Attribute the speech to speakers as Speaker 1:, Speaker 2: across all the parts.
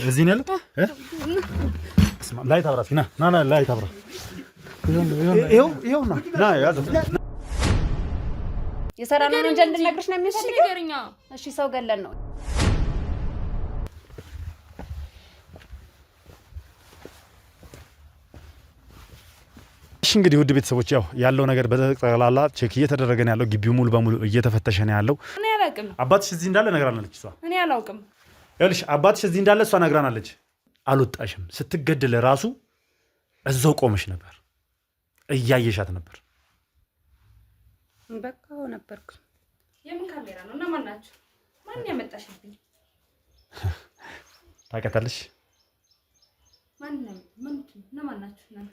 Speaker 1: እዚህ ነው ያለው እስማ ላይ ታብራስ ና ላይ ታብራ ይሄው ና ያዘ
Speaker 2: የሰራነው ነው እንጀ እንድነግርሽ ነው የሚፈልገው እሺ ሰው ገለን ነው
Speaker 1: እንግዲህ ውድ ቤተሰቦች ያለው ነገር በተጠቅላላ ቼክ እየተደረገ ነው ያለው ግቢው ሙሉ በሙሉ እየተፈተሸ ነው ያለው
Speaker 2: እኔ አላውቅም
Speaker 1: አባትሽ እዚህ እንዳለ ነግራናለች እሷ
Speaker 2: እኔ አላውቅም
Speaker 1: ይኸውልሽ አባትሽ እዚህ እንዳለ እሷ ነግራናለች አልወጣሽም ስትገደል ራሱ እዛው ቆመሽ ነበር እያየሻት ነበር
Speaker 2: በቃው ነበርኩ የምን ካሜራ ነው እና ማን ናችሁ ማን ያመጣሽብኝ
Speaker 1: ታውቂያታለሽ
Speaker 2: ማን ናችሁ እናንተ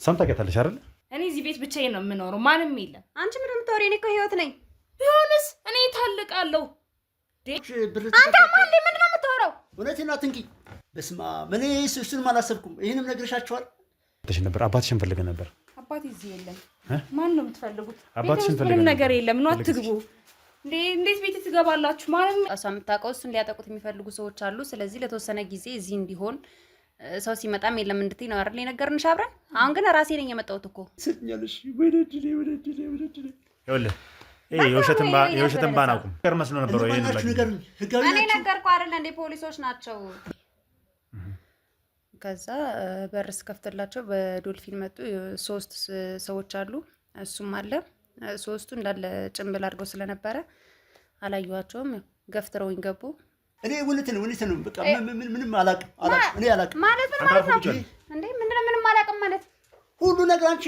Speaker 1: ሰምታውቂያታለሽ አይደል
Speaker 2: እኔ እዚህ ቤት ብቻዬን ነው የምኖረው ማንም የለም አንቺ ምን እንደምታወሪ እኔ እኮ ህይወት ነኝ ቢሆንስ እኔ ታልቃለሁ አንተ ማን ምንድን ነው የምታወራው
Speaker 3: እውነቴን አትንቂ በስማ ምን እሱን ማላሰብኩም ይሄንም ነግረሻቸዋል
Speaker 1: ተሽ ነበር አባትሽን ፈልገ ነበር
Speaker 2: አባቴ እዚህ የለም ማን ነው የምትፈልጉት
Speaker 1: አባትሽን ፈልገ
Speaker 2: ምንም ነገር የለም ነው አትግቡ እንዴት ቤት ትገባላችሁ ማንም እሷ የምታውቀው እሱን ሊያጠቁት የሚፈልጉ ሰዎች አሉ ስለዚህ ለተወሰነ ጊዜ እዚህ እንዲሆን ሰው ሲመጣም የለም እንድትይ ነው አይደል የነገርንሽ አብረን አሁን ግን ራሴ ነኝ የመጣሁት እኮ
Speaker 3: ስኛለሽ ወደድሌ
Speaker 1: ይኸውልህ የውሸትን ባናቁም ነገር መስሎ ነበር ወይ
Speaker 2: እኔ ነገርኩ አይደል እንደ ፖሊሶች ናቸው ከዛ በርስ ከፍተላቸው በዶልፊን መጡ 3 ሰዎች አሉ እሱም አለ ሶስቱ እንዳለ ጭምብል አድርገው ስለነበረ አላየኋቸውም ገፍትረውኝ ገቡ
Speaker 3: እኔ እውነትን በቃ ምንም አላቅም እኔ አላቅም
Speaker 2: ማለት ምን ማለት ነው እንዴ ምንም አላቅም ማለት
Speaker 3: ሁሉ ነገር አንቺ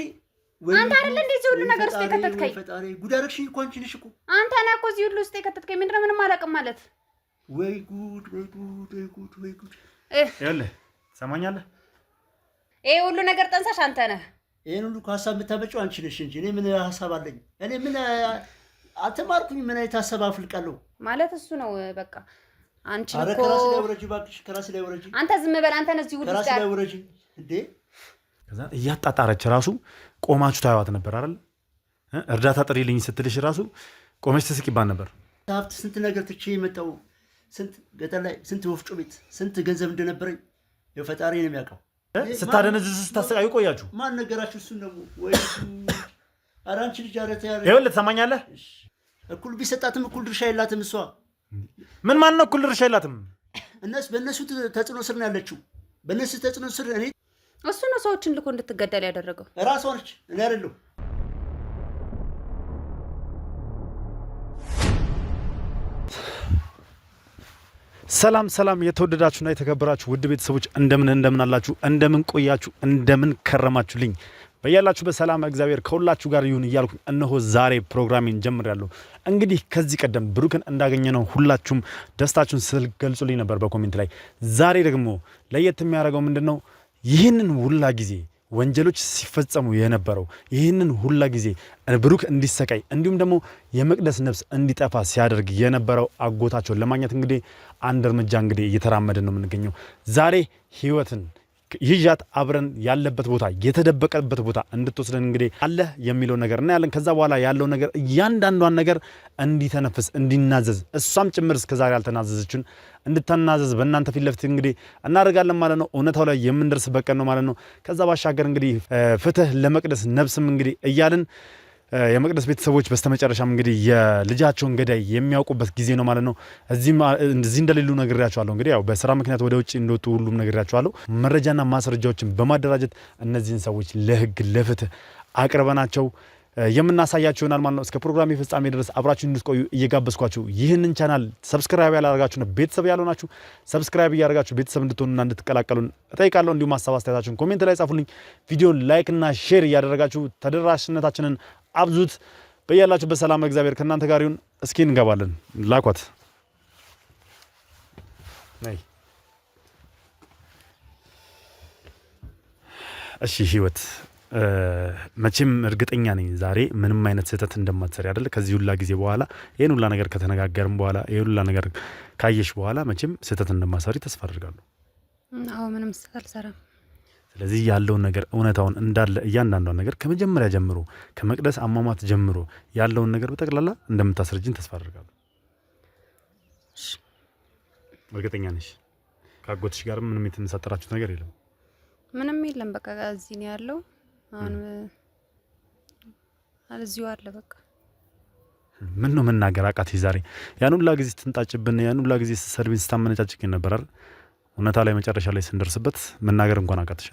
Speaker 2: አንተ አይደል እንደዚህ ሁሉ ነገር ውስጥ የከተትከኝ
Speaker 3: ፈጣሪ ጉዳረክሽ እኮ አንቺ ነሽ እኮ
Speaker 2: አንተ ነህ እኮ እዚህ ሁሉ ውስጥ የከተትከኝ ምንም አላቅም ማለት
Speaker 3: ወይ ጉድ
Speaker 1: ይኸውልህ ሰማኛለህ
Speaker 2: ይሄ ሁሉ ነገር ጠንሳሽ አንተ ነህ
Speaker 3: ይሄን ሁሉ ሀሳብ የምታመጪው አንቺ ነሽ እንጂ እኔ ምን ሀሳብ አለኝ እኔ ምን አትማርኩኝ ምን አይነት ሀሳብ አፍልቃለሁ
Speaker 2: ማለት እሱ ነው በቃ አንቺ እኮ
Speaker 3: ከራስ ላይ ወረጂ ባክሽ ከራስ ላይ ወረጂ
Speaker 2: አንተ ዝም በል አንተ ነህ እዚህ ሁሉ
Speaker 3: ከራስ ላይ ወረጂ እንዴ
Speaker 1: ከዛ እያጣጣረች ራሱ ቆማችሁ ታዩዋት ነበር አይደል እርዳታ ጥሪልኝ ስትልሽ ራሱ ቆመች ትስቂባን ነበር
Speaker 3: ሀብት ስንት ነገር ትቼ የመጣው ስንት ገጠር ላይ ስንት ወፍጮ ቤት ስንት ገንዘብ እንደነበረኝ የፈጣሪ ነው የሚያውቀው
Speaker 1: ስታደነዝዙ ስታሰቃዩ ቆያችሁ
Speaker 3: ማን ነገራችሁ እሱን ነው ወይ አራንቺ ልጅ አረተ ያለ
Speaker 1: ይኸውልህ ትሰማኛለህ
Speaker 3: እኩል ቢሰጣትም እኩል ድርሻ የላትም እሷ
Speaker 1: ምን ማን ነው እኩል ድርሻ የላትም
Speaker 3: በእነሱ ተጽዕኖ ስር ነው ያለችው በእነሱ ተጽዕኖ ስር እኔ
Speaker 2: እሱ ነው ሰዎችን ልኮ እንድትገደል ያደረገው
Speaker 3: ራሷ ነች እኔ አይደለሁ
Speaker 1: ሰላም የተወደዳችሁና የተከበራችሁ ውድ ቤተሰቦች እንደምን አላችሁ እንደምን ቆያችሁ እንደምን ከረማችሁልኝ በያላችሁ በሰላም እግዚአብሔር ከሁላችሁ ጋር ይሁን እያልኩ እነሆ ዛሬ ፕሮግራሜን ጀምሬያለሁ እንግዲህ ከዚህ ቀደም ብሩክን እንዳገኘነው ሁላችሁም ደስታችሁን ስትገልጹልኝ ነበር በኮሜንት ላይ ዛሬ ደግሞ ለየት የሚያደርገው ምንድነው ይህንን ሁላ ጊዜ ወንጀሎች ሲፈጸሙ የነበረው ይህንን ሁላ ጊዜ ብሩክ እንዲሰቃይ እንዲሁም ደግሞ የመቅደስ ነፍስ እንዲጠፋ ሲያደርግ የነበረው አጎታቸውን ለማግኘት እንግዲህ አንድ እርምጃ እንግዲህ እየተራመድን ነው የምንገኘው ዛሬ ህይወትን ይዣት አብረን ያለበት ቦታ የተደበቀበት ቦታ እንድትወስደን እንግዲህ አለ የሚለው ነገር እና ያለን ከዛ በኋላ ያለው ነገር እያንዳንዷን ነገር እንዲተነፍስ እንዲናዘዝ እሷም ጭምር እስከዛሬ ያልተናዘዘችን እንድትናዘዝ በእናንተ ፊት ለፊት እንግዲህ እናደርጋለን ማለት ነው እውነታው ላይ የምንደርስበት ቀን ነው ማለት ነው ከዛ ባሻገር እንግዲህ ፍትህ ለመቅደስ ነፍስም እንግዲህ እያልን የመቅደስ ቤተሰቦች በስተመጨረሻም እንግዲህ የልጃቸውን ገዳይ የሚያውቁበት ጊዜ ነው ማለት ነው እዚህ እንደሌሉ ነግሬያቸዋለሁ እንግዲህ ያው በስራ ምክንያት ወደ ውጪ እንደወጡ ሁሉም ነግሬያቸዋለሁ መረጃና ማስረጃዎችን በማደራጀት እነዚህን ሰዎች ለህግ ለፍትህ አቅርበናቸው የምናሳያችሁ ይሆናል ማለት ነው እስከ ፕሮግራም ፍጻሜ ድረስ አብራችሁ እንድትቆዩ እየጋበዝኳችሁ ይህንን ቻናል ሰብስክራይብ ያላደረጋችሁ ነው ቤተሰብ ያልሆናችሁ ሰብስክራይብ እያደረጋችሁ ቤተሰብ እንድትሆኑና እንድትቀላቀሉን እጠይቃለሁ እንዲሁም ሀሳብ አስተያየታችሁን ኮሜንት ላይ ጻፉልኝ ቪዲዮን ላይክ እና ሼር እያደረጋችሁ ተደራሽነታችንን አብዙት በያላችሁ በሰላም እግዚአብሔር ከእናንተ ጋር ይሁን እስኪ እንገባለን ላኳት ነይ እሺ ህይወት መቼም እርግጠኛ ነኝ ዛሬ ምንም አይነት ስህተት እንደማትሰሪ አይደል ከዚህ ሁላ ጊዜ በኋላ ይሄን ሁላ ነገር ከተነጋገርን በኋላ ይሄን ሁላ ነገር ካየሽ በኋላ መቼም ስህተት እንደማትሰሪ ተስፋ አደርጋለሁ
Speaker 2: አዎ ምንም ስህተት አልሰራም
Speaker 1: ስለዚህ ያለው ነገር እውነታውን እንዳለ እያንዳንዷን ነገር ከመጀመሪያ ጀምሮ ከመቅደስ አሟሟት ጀምሮ ያለውን ነገር በጠቅላላ እንደምታስረጅን ተስፋ አደርጋለሁ እርግጠኛ ነሽ ካጎትሽ ጋር ምንም የተመሳጠራችሁት ነገር የለም?
Speaker 2: ምንም የለም። በቃ እዚህ ነው ያለው። አሁን እዚሁ አለ። በቃ
Speaker 1: ምን ነው መናገር አቃተሽ ዛሬ? ያን ሁላ ጊዜ ስትንጣጭብን፣ ያን ሁላ ጊዜ ሰርቪስ ስታመነጫጭቅ ነበር አይደል? እውነታ ላይ መጨረሻ ላይ ስንደርስበት መናገር እንኳን አቃተሽ።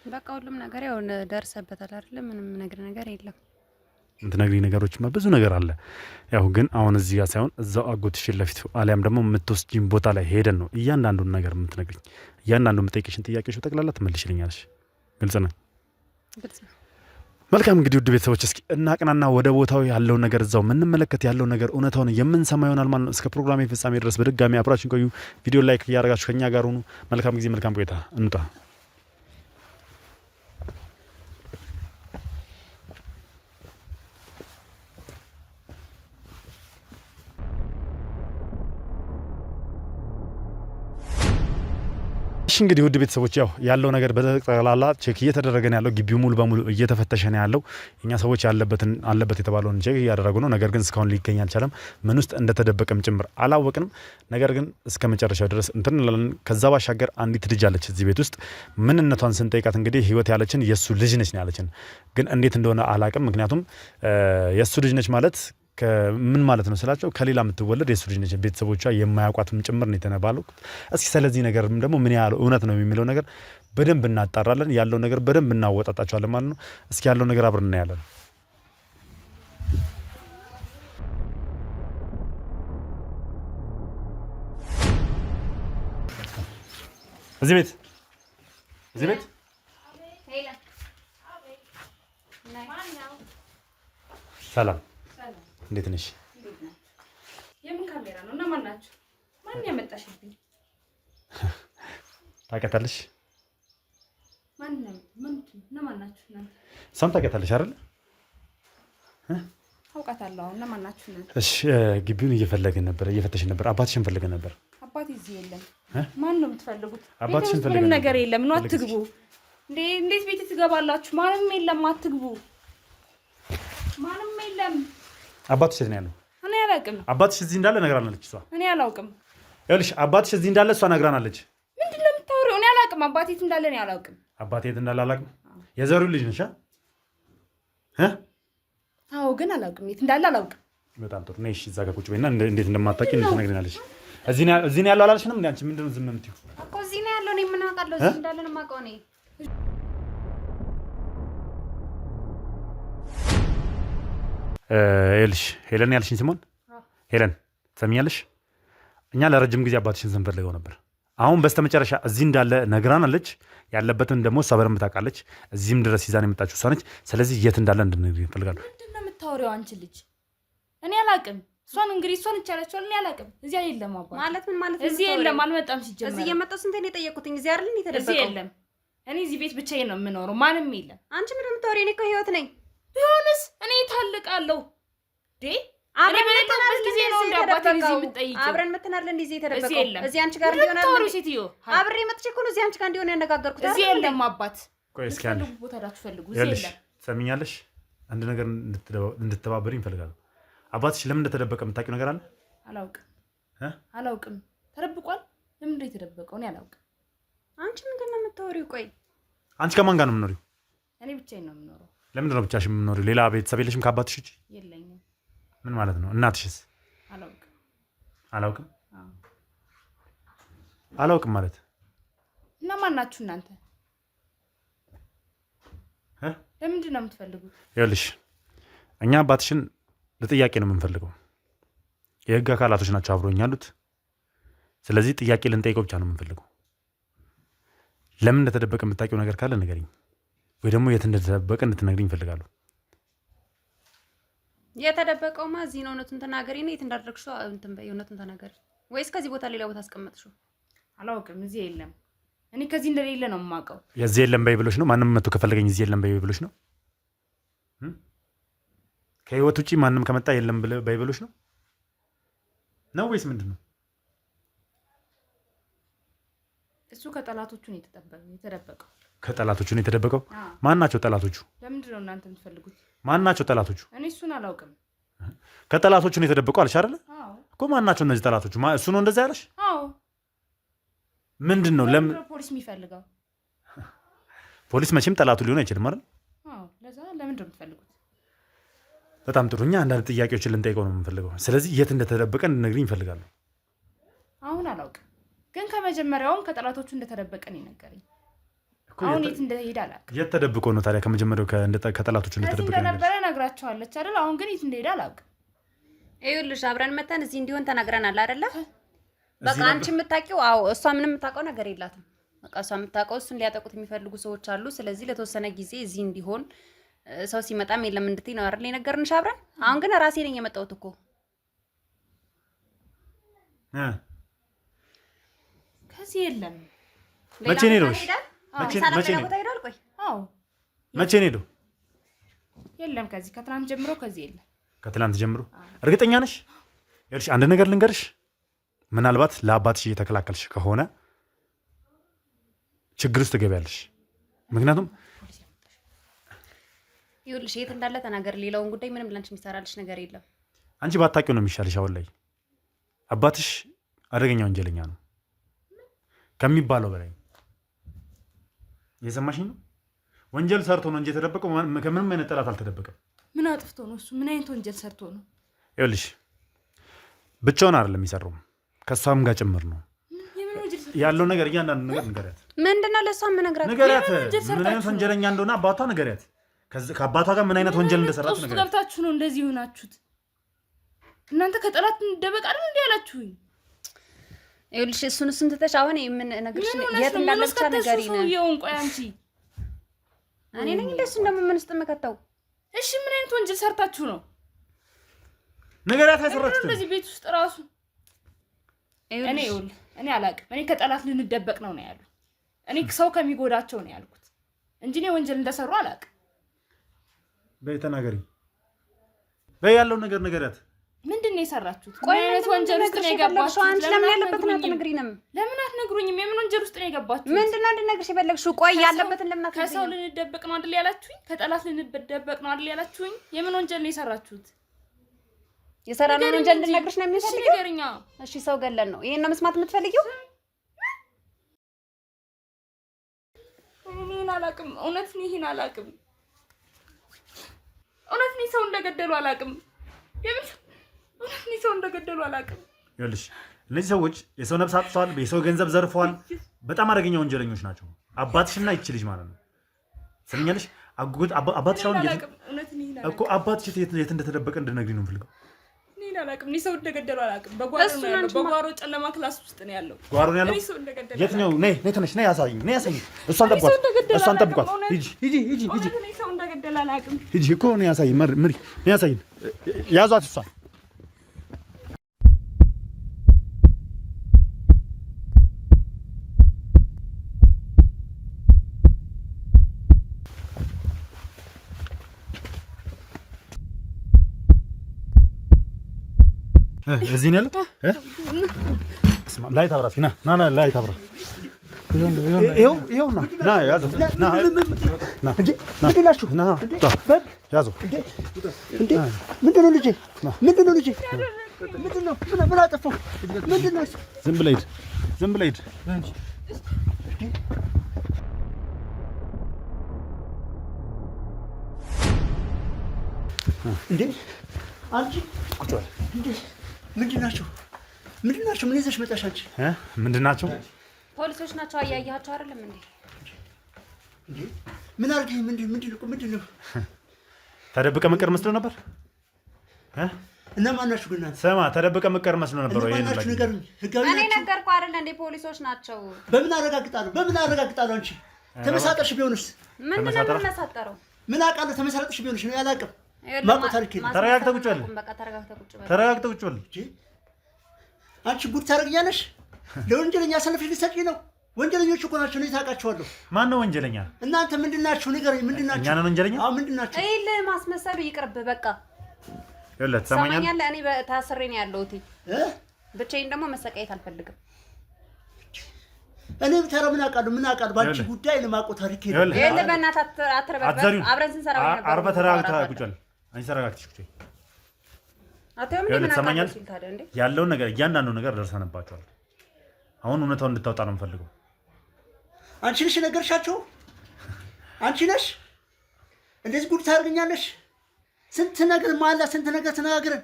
Speaker 2: በቃ ሁሉም ነገር ያው ደርሰበታል አይደል? ምንም ነገር የለም።
Speaker 1: የምትነግሪኝ ነገሮችማ ብዙ ነገር አለ። ያው ግን አሁን እዚህ ጋር ሳይሆን እዛው አጎትሽ ለፊት አሊያም ደግሞ የምትወስጂኝ ቦታ ላይ ሄደን ነው እያንዳንዱን ነገር የምትነግሪኝ። እያንዳንዱ የምጠይቅሽን ጥያቄዎች ጠቅላላ ትመልሽልኛለሽ። ግልጽ ነው?
Speaker 2: ግልጽ ነው።
Speaker 1: መልካም እንግዲህ ውድ ቤተሰቦች እስኪ እናቅናና ወደ ቦታው ያለው ነገር እዛው የምንመለከት ያለው ነገር እውነታውን የምንሰማ ይሆናል ማለት ነው። እስከ ፕሮግራሜ ፍጻሜ ድረስ በድጋሚ አብራችን ቆዩ። ቪዲዮ ላይክ እያደረጋችሁ ከኛ ጋር ሁኑ። መልካም ጊዜ፣ መልካም ቆይታ። እንውጣ። እሺ እንግዲህ ውድ ቤተሰቦች ያው ያለው ነገር በጠቅላላ ቼክ እየተደረገ ነው ያለው። ግቢው ሙሉ በሙሉ እየተፈተሸ ነው ያለው። እኛ ሰዎች አለበት የተባለውን ቼክ እያደረጉ ነው። ነገር ግን እስካሁን ሊገኝ አልቻለም። ምን ውስጥ እንደተደበቀም ጭምር አላወቅንም። ነገር ግን እስከ መጨረሻው ድረስ እንትን እንላለን። ከዛ ባሻገር አንዲት ልጅ አለች እዚህ ቤት ውስጥ። ምንነቷን ስንጠይቃት እንግዲህ ህይወት ያለችን የሱ ልጅ ነች ነው ያለችን። ግን እንዴት እንደሆነ አላቅም። ምክንያቱም የሱ ልጅ ነች ማለት ምን ማለት ነው ስላቸው ከሌላ የምትወለድ የሱ ልጅ ነች፣ ቤተሰቦቿ የማያውቋትም ጭምር ነው የተባለው። እስኪ ስለዚህ ነገርም ደግሞ ምን ያህል እውነት ነው የሚለው ነገር በደንብ እናጣራለን። ያለው ነገር በደንብ እናወጣጣቸዋለን ማለት ነው። እስኪ ያለው ነገር አብረን እናያለን። እዚህ ቤት ሰላም፣ እንዴት ነሽ?
Speaker 2: የምን ካሜራ ነው? እና ማን ናችሁ? ማን ያመጣሽብኝ?
Speaker 1: ታውቂያታለሽ?
Speaker 2: ማን ነው? እና ማን ናችሁ እናንተ?
Speaker 1: እሷም ታውቂያታለሽ አይደል?
Speaker 2: አውቃታለሁ። እና ማን ናችሁ እናንተ?
Speaker 1: እሺ፣ ግቢውን እየፈለግን ነበር፣ እየፈተሽን ነበር። አባትሽን ፈልገን ነበር።
Speaker 2: አባቴ እዚህ የለም። ማን ነው የምትፈልጉት?
Speaker 1: አባትሽን ፈልገን ነበር።
Speaker 2: ነገር የለም ነው። አትግቡ። እንዴት ቤት ትገባላችሁ? ማንም የለም። አትግቡ። ማንም የለም።
Speaker 1: አባትሽ የት ነው ያለው?
Speaker 2: እኔ አላውቅም።
Speaker 1: አባትሽ እዚህ እንዳለ ነግራናለች እሷ።
Speaker 2: እኔ አላውቅም።
Speaker 1: ይኸውልሽ አባትሽ እዚህ እንዳለ እሷ ነግራናለች።
Speaker 2: ምንድን ነው የምታወሪው? እኔ አላውቅም። አባቴ የት እንዳለ እኔ አላውቅም።
Speaker 1: አባቴ የት እንዳለ አላውቅም። የዘሪው ልጅ ነሽ?
Speaker 2: አዎ፣ ግን አላውቅም። የት እንዳለ አላውቅም።
Speaker 1: በጣም ጥሩ ነሽ። እዛ ጋር ቁጭ በይና እንዴት እንደማታውቂ ትነግሪናለሽ። እዚህ ነው ያለው አላልሽንም? አንቺ ምንድን ነው ዝም የምትይው?
Speaker 2: እኮ እዚህ ነው ያለው። እኔ ምን አውቃለሁ? እዚህ እንዳለ ነው የማውቀው እኔ።
Speaker 1: ይኸውልሽ ሄለን ያልሽኝ ሲሞን፣ ሄለን ትሰሚኛለሽ? እኛ ለረጅም ጊዜ አባትሽን ስንፈልገው ነበር። አሁን በስተመጨረሻ እዚህ እንዳለ ነግራናለች። ያለበትን ደግሞ እሷ በደንብ ታውቃለች። እዚህም ድረስ ይዛን የመጣችው እሷ ነች። ስለዚህ የት እንዳለ እንድንነግሪኝ እፈልጋለሁ።
Speaker 2: ምንድን ነው የምታወሪው አንቺ ልጅ? እኔ አላውቅም። እሷን እንግዲህ እሷን ይቻላችኋል። እኔ አላውቅም። እዚህ የለም አባት ማለት ምን ማለት ነው? እዚህ የለም፣ አልመጣም። ሲጀመር እዚህ የመጣው ስንቴ ነው የጠየቁትኝ? እዚህ አይደል እንዴ ተደበቀው? እዚህ የለም። እኔ እዚህ ቤት ብቻዬን ነው የምኖረው። ማንም የለም። አንቺ ምንድን ነው የምታወሪው? እኔ እኮ ህይወት ነኝ። ቢሆንስ እኔ ታልቃለሁ ዴ አብረን መተናል ጊዜ ነው እንዳባታ ጊዜ የምትጠይቂው። አብረን መተናል እንዴ የተደበቀው? እዚህ አንቺ ጋር እንዲሆን አይደል ሴትዮ? አብሬ መጥቼ እኮ ነው እዚህ አንቺ ጋር እንዲሆን ያነጋገርኩት። እዚህ የለም አባት።
Speaker 1: ቆይ እስኪ አንዴ
Speaker 2: ቦታ ዳችሁ ፈልጉ። እዚህ የለም።
Speaker 1: ትሰሚኛለሽ? አንድ ነገር እንድትተባበሪኝ እፈልጋለሁ። አባትሽ ለምን እንደተደበቀ የምታውቂው ነገር አለ?
Speaker 2: አላውቅም። ተደብቋል። ለምን እንደ የተደበቀው እኔ አላውቅም። አንቺ ምንድን ነው የምታወሪው? ቆይ
Speaker 1: አንቺ ከማን ጋር ነው የምትኖሪው?
Speaker 2: እኔ ብቻዬን ነው የምኖረው።
Speaker 1: ለምንድን ነው ብቻሽን የምትኖሪው? ሌላ ቤተሰብ የለሽም ከአባትሽ ውጭ?
Speaker 2: የለኝም።
Speaker 1: ምን ማለት ነው? እናትሽስ? አላውቅም ማለት
Speaker 2: እና ማን ናችሁ እናንተ? ለምንድን ነው የምትፈልጉት?
Speaker 1: ይኸውልሽ እኛ አባትሽን ለጥያቄ ነው የምንፈልገው። የህግ አካላቶች ናቸው አብሮኝ ያሉት። ስለዚህ ጥያቄ ልንጠይቀው ብቻ ነው የምንፈልገው። ለምን እንደተደበቀ የምታውቂው ነገር ካለ ንገሪኝ፣ ወይ ደግሞ የት እንደተደበቀ እንድትነግሪኝ እፈልጋለሁ።
Speaker 2: የተደበቀውማ እዚህ ነው። እውነቱን ተናገሪ። ነው የት እንዳደረግሽው እንትን በይ። እውነቱን ተናገሪ። ወይስ ከዚህ ቦታ ሌላ ቦታ አስቀመጥሽው? አላውቅም። እዚህ የለም። እኔ ከዚህ እንደሌለ ነው የማውቀው።
Speaker 1: የዚህ የለም በይ ብሎሽ ነው? ማንም መጥቶ ከፈለገኝ እዚህ የለም በይ ብሎሽ ነው? ከህይወት ውጪ ማንም ከመጣ የለም በይ ብሎሽ ነው ወይስ ምንድን ነው?
Speaker 2: እሱ ከጠላቶቹ ነው የተደበቀው።
Speaker 1: ከጠላቶቹ ነው የተደበቀው? ማን ናቸው ጠላቶቹ?
Speaker 2: ለምንድን ነው እናንተ የምትፈልጉት?
Speaker 1: ማን ናቸው ጠላቶቹ?
Speaker 2: እኔ እሱን አላውቅም።
Speaker 1: ከጠላቶቹ ነው የተደበቀው አልሽ አይደል? እኮ ማን ናቸው እነዚህ ጠላቶቹ? እሱ ነው እንደዛ ያለሽ?
Speaker 2: አዎ።
Speaker 1: ምንድን ነው ለምን
Speaker 2: ፖሊስ የሚፈልገው?
Speaker 1: ፖሊስ መቼም ጠላቱ ሊሆን አይችልም አይደል?
Speaker 2: አዎ። ለዛ ለምንድን ነው የምትፈልጉት?
Speaker 1: በጣም ጥሩ። እኛ አንዳንድ ጥያቄዎችን ልንጠይቀው ነው የምንፈልገው። ስለዚህ የት እንደተደበቀ እንድነግሪኝ እንፈልጋለሁ።
Speaker 2: አሁን አላውቅም፣ ግን ከመጀመሪያውም ከጠላቶቹ እንደተደበቀ ነው የነገረኝ። አሁን የት እንደሄደ አላውቅም።
Speaker 1: የት ተደብቆ ነው ታዲያ? ከመጀመሪያው ከጠላቶቹ እንደተደበቀ
Speaker 2: እንደነበረ ነግራቸዋለች አይደል? አሁን ግን የት እንደሄደ አላውቅም። ይኸውልሽ አብረን መተን እዚህ እንዲሆን ተናግረናል አይደለ? በቃ አንቺ የምታውቂው አዎ፣ እሷ ምንም የምታውቀው ነገር የላትም። በቃ እሷ የምታውቀው እሱን ሊያጠቁት የሚፈልጉ ሰዎች አሉ። ስለዚህ ለተወሰነ ጊዜ እዚህ እንዲሆን ሰው ሲመጣም የለም እንድትይ ነው አይደል የነገርንሽ አብረን። አሁን ግን ራሴ ነኝ የመጣሁት እኮ። ከዚህ የለም።
Speaker 1: መቼ ነው ሄደው? መቼ ነው ሄደው? የለም ከዚህ ከትናንት ጀምሮ ከዚህ የለም። ከትናንት ጀምሮ እርግጠኛ ነሽ? ይኸውልሽ አንድ ነገር ልንገርሽ። ምናልባት ለአባትሽ እየተከላከልሽ ከሆነ ችግር ውስጥ ትገቢያለሽ። ምክንያቱም
Speaker 2: ይኸውልሽ የት እንዳለ ተናገር። ሌላውን ጉዳይ ምንም ላንቺ የሚሰራልሽ ነገር የለም።
Speaker 1: አንቺ ባታውቂው ነው የሚሻልሽ። አሁን ላይ አባትሽ አደገኛ ወንጀለኛ ነው ከሚባለው በላይ። እየሰማሽኝ ነው? ወንጀል ሰርቶ ነው እንጂ የተደበቀው ከምንም አይነት ጠላት አልተደበቀም።
Speaker 2: ምን አጥፍቶ ነው እሱ? ምን አይነት ወንጀል ሰርቶ ነው?
Speaker 1: ይኸውልሽ ብቻውን አይደለም የሚሰራው፣ ከሷም ጋር ጭምር ነው ያለው ነገር። እያንዳንዱ ነገር ንገሪያት። ምንድነው ለሷ የምነግራት? ንገሪያት ምን አይነት ወንጀለኛ እንደሆነ አባቷ ንገሪያት። ከአባቷ ጋር ምን አይነት ወንጀል እንደሰራች ንገሪያት። ገብታችሁ ነው እንደዚህ ሆናችሁት እናንተ? ከጠላት እንደበቅ አይደል እንዴ ያላችሁኝ? ይኸውልሽ እሱን ትተሽ አሁን የምን ነገርሽ የት እንዳለ ብቻ ንገሪኝ ነው። ይሁን ቆይ አንቺ እኔ ነኝ እንደሱ እንደምን ውስጥ የምከተው? እሺ ምን አይነት ወንጀል ሰርታችሁ ነው? ነገራት ያሰራችሁት እንደዚህ ቤት ውስጥ ራሱ እኔ አላውቅም። እኔ ከጠላት ልንደበቅ ነው ያሉ። እኔ ሰው ከሚጎዳቸው ነው ያልኩት እንጂ እኔ ወንጀል እንደሰሩ አላውቅም። በይ ተናገሪ። በይ ያለው ነገር ንገሪያት። ምንድን ነው የሰራችሁት? ቆይ አይነት ወንጀል ውስጥ ነው የገባችሁት? አንቺ ለምን ያለበትን አትነግሪንም? ለምን አትነግሩኝም? የምን ወንጀል ውስጥ ነው የገባችሁት? ምንድነው እንድነግርሽ የፈለግሽው? ቆይ ያለበትን ለምን አትነግሪኝ? ከሰው ልንደበቅ ነው አይደል ያላችሁኝ? ከጠላት ልንደበቅ ነው አይደል ያላችሁኝ? የምን ወንጀል ነው የሰራችሁት? የሰራነው ወንጀል እንድነግርሽ ነው የሚፈልገው? ንገሪኛ። እሺ ሰው ገለን ነው ይሄን ነው መስማት የምትፈልጊው? እኔን አላውቅም። እውነት ነው ይሄን አላውቅም። እውነት ነው ሰው እንደገደሉ አላውቅም። የምን እኔ ሰው እንደገደሉ አላውቅም። ይኸውልሽ እነዚህ ሰዎች የሰው ነፍስ አጥተዋል፣ የሰው ገንዘብ ዘርፈዋል። በጣም አደገኛ ወንጀለኞች ናቸው። አባትሽና ይቺ ልጅ ማለት ነው። ሰምኛለሽ? አባትሽ አሁን እኮ አባትሽ የት እንደተደበቀ እንድነግሪኝ ነው የምፈልገው። እኔ አላውቅም። እኔ ሰው እንደገደሉ አላውቅም። በጓሮ ጨለማ ክላስ ውስጥ ነው ያለው። ጓሮ ነው ያለው? የት ነው? ነይ ተነሽ፣ ነይ አሳይኝ፣ ነይ አሳይኝ። እሷን ጠብቋት። ሂጂ። እኔ ሰው እንደገደሉ አላውቅም። ሂጂ እኮ ነይ አሳይኝ፣ ምሪ፣ ነይ አሳይኝ። ያዟት እሷን። እዚህ ነው ያለው። ላይት አብራ እስኪ ና ላይት አብራ። ይኸው ና ያዘው። ያዘው። ምንድን ነው ልጄ? ምን አጠፋሁ? ምንድን ነው? ዝም ብለህ ሂድ። እንዴ አንቺ ቁጭ በል። እንዴ ምንድን ናቸው? ምን ይዘሽ መጣሽ አንቺ? ምንድን ናቸው? ፖሊሶች ናቸው። አያያቸው አይደለም እንዴ? እንዴ ምን አድርገህ? ምንድን ነው? ተደብቀ መቀር መስሎ ነበር። እና ማን ናችሁ ግን? ስማ ተደብቀ መቀር መስሎ ነበር ወይ? እኔ ነገርኩህ አይደል እንዴ? ፖሊሶች ናቸው። በምን አረጋግጣለሁ? አንቺ ተመሳጠርሽ ቢሆንስ? ምንድን ነው የምንመሳጠረው? ምን አውቃለሁ? ተመሳጠርሽ ቢሆንስ ነው ያላቅም። ተረጋግተህ ቁጭ በል። አንቺ ጉድ ታደርጊያለሽ። ለወንጀለኛ አሳልፈሽ ልትሰጪ ነው? ወንጀለኞች እኮ ናቸው። እኔ ታውቃቸዋለሁ። ማን ነው ወንጀለኛ? እናንተ ምንድን ናችሁ? ንገረኝ። ምንድን ናችሁ? እኛ ነን ወንጀለኛ? አዎ ምንድን ናችሁ? ይኸውልህ ማስመሰሉ ይቅርብ በቃ። ይኸውልህ ትሰማኛለህ? እኔ ታስሬ ነው ያለሁት። ብቻዬን ደግሞ መሰቃየት አልፈልግም። እኔ ብቻ ምን አውቃለሁ? ባንቺ ጉዳይ ነው የማውቀው ታሪክ የለም። ይኸውልህ በእናትህ አትረበርበት። አብረን ስንሰራ ነበር። አርባ ተረጋግተህ ቁጭ በል። አንቺ ተረጋግተሽ ቁጭ በይ። ያለውን ነገር እያንዳንዱ ነገር ደርሰንባቸዋል። አሁን እውነታውን እንድታወጣ ነው የምፈልገው።
Speaker 3: አንቺ ነሽ ነገርሻቸው? አንቺ ነሽ እንደዚህ ጉድ ታደርገኛለሽ? ስንት ነገር ማላ ስንት ነገር ተነጋግረን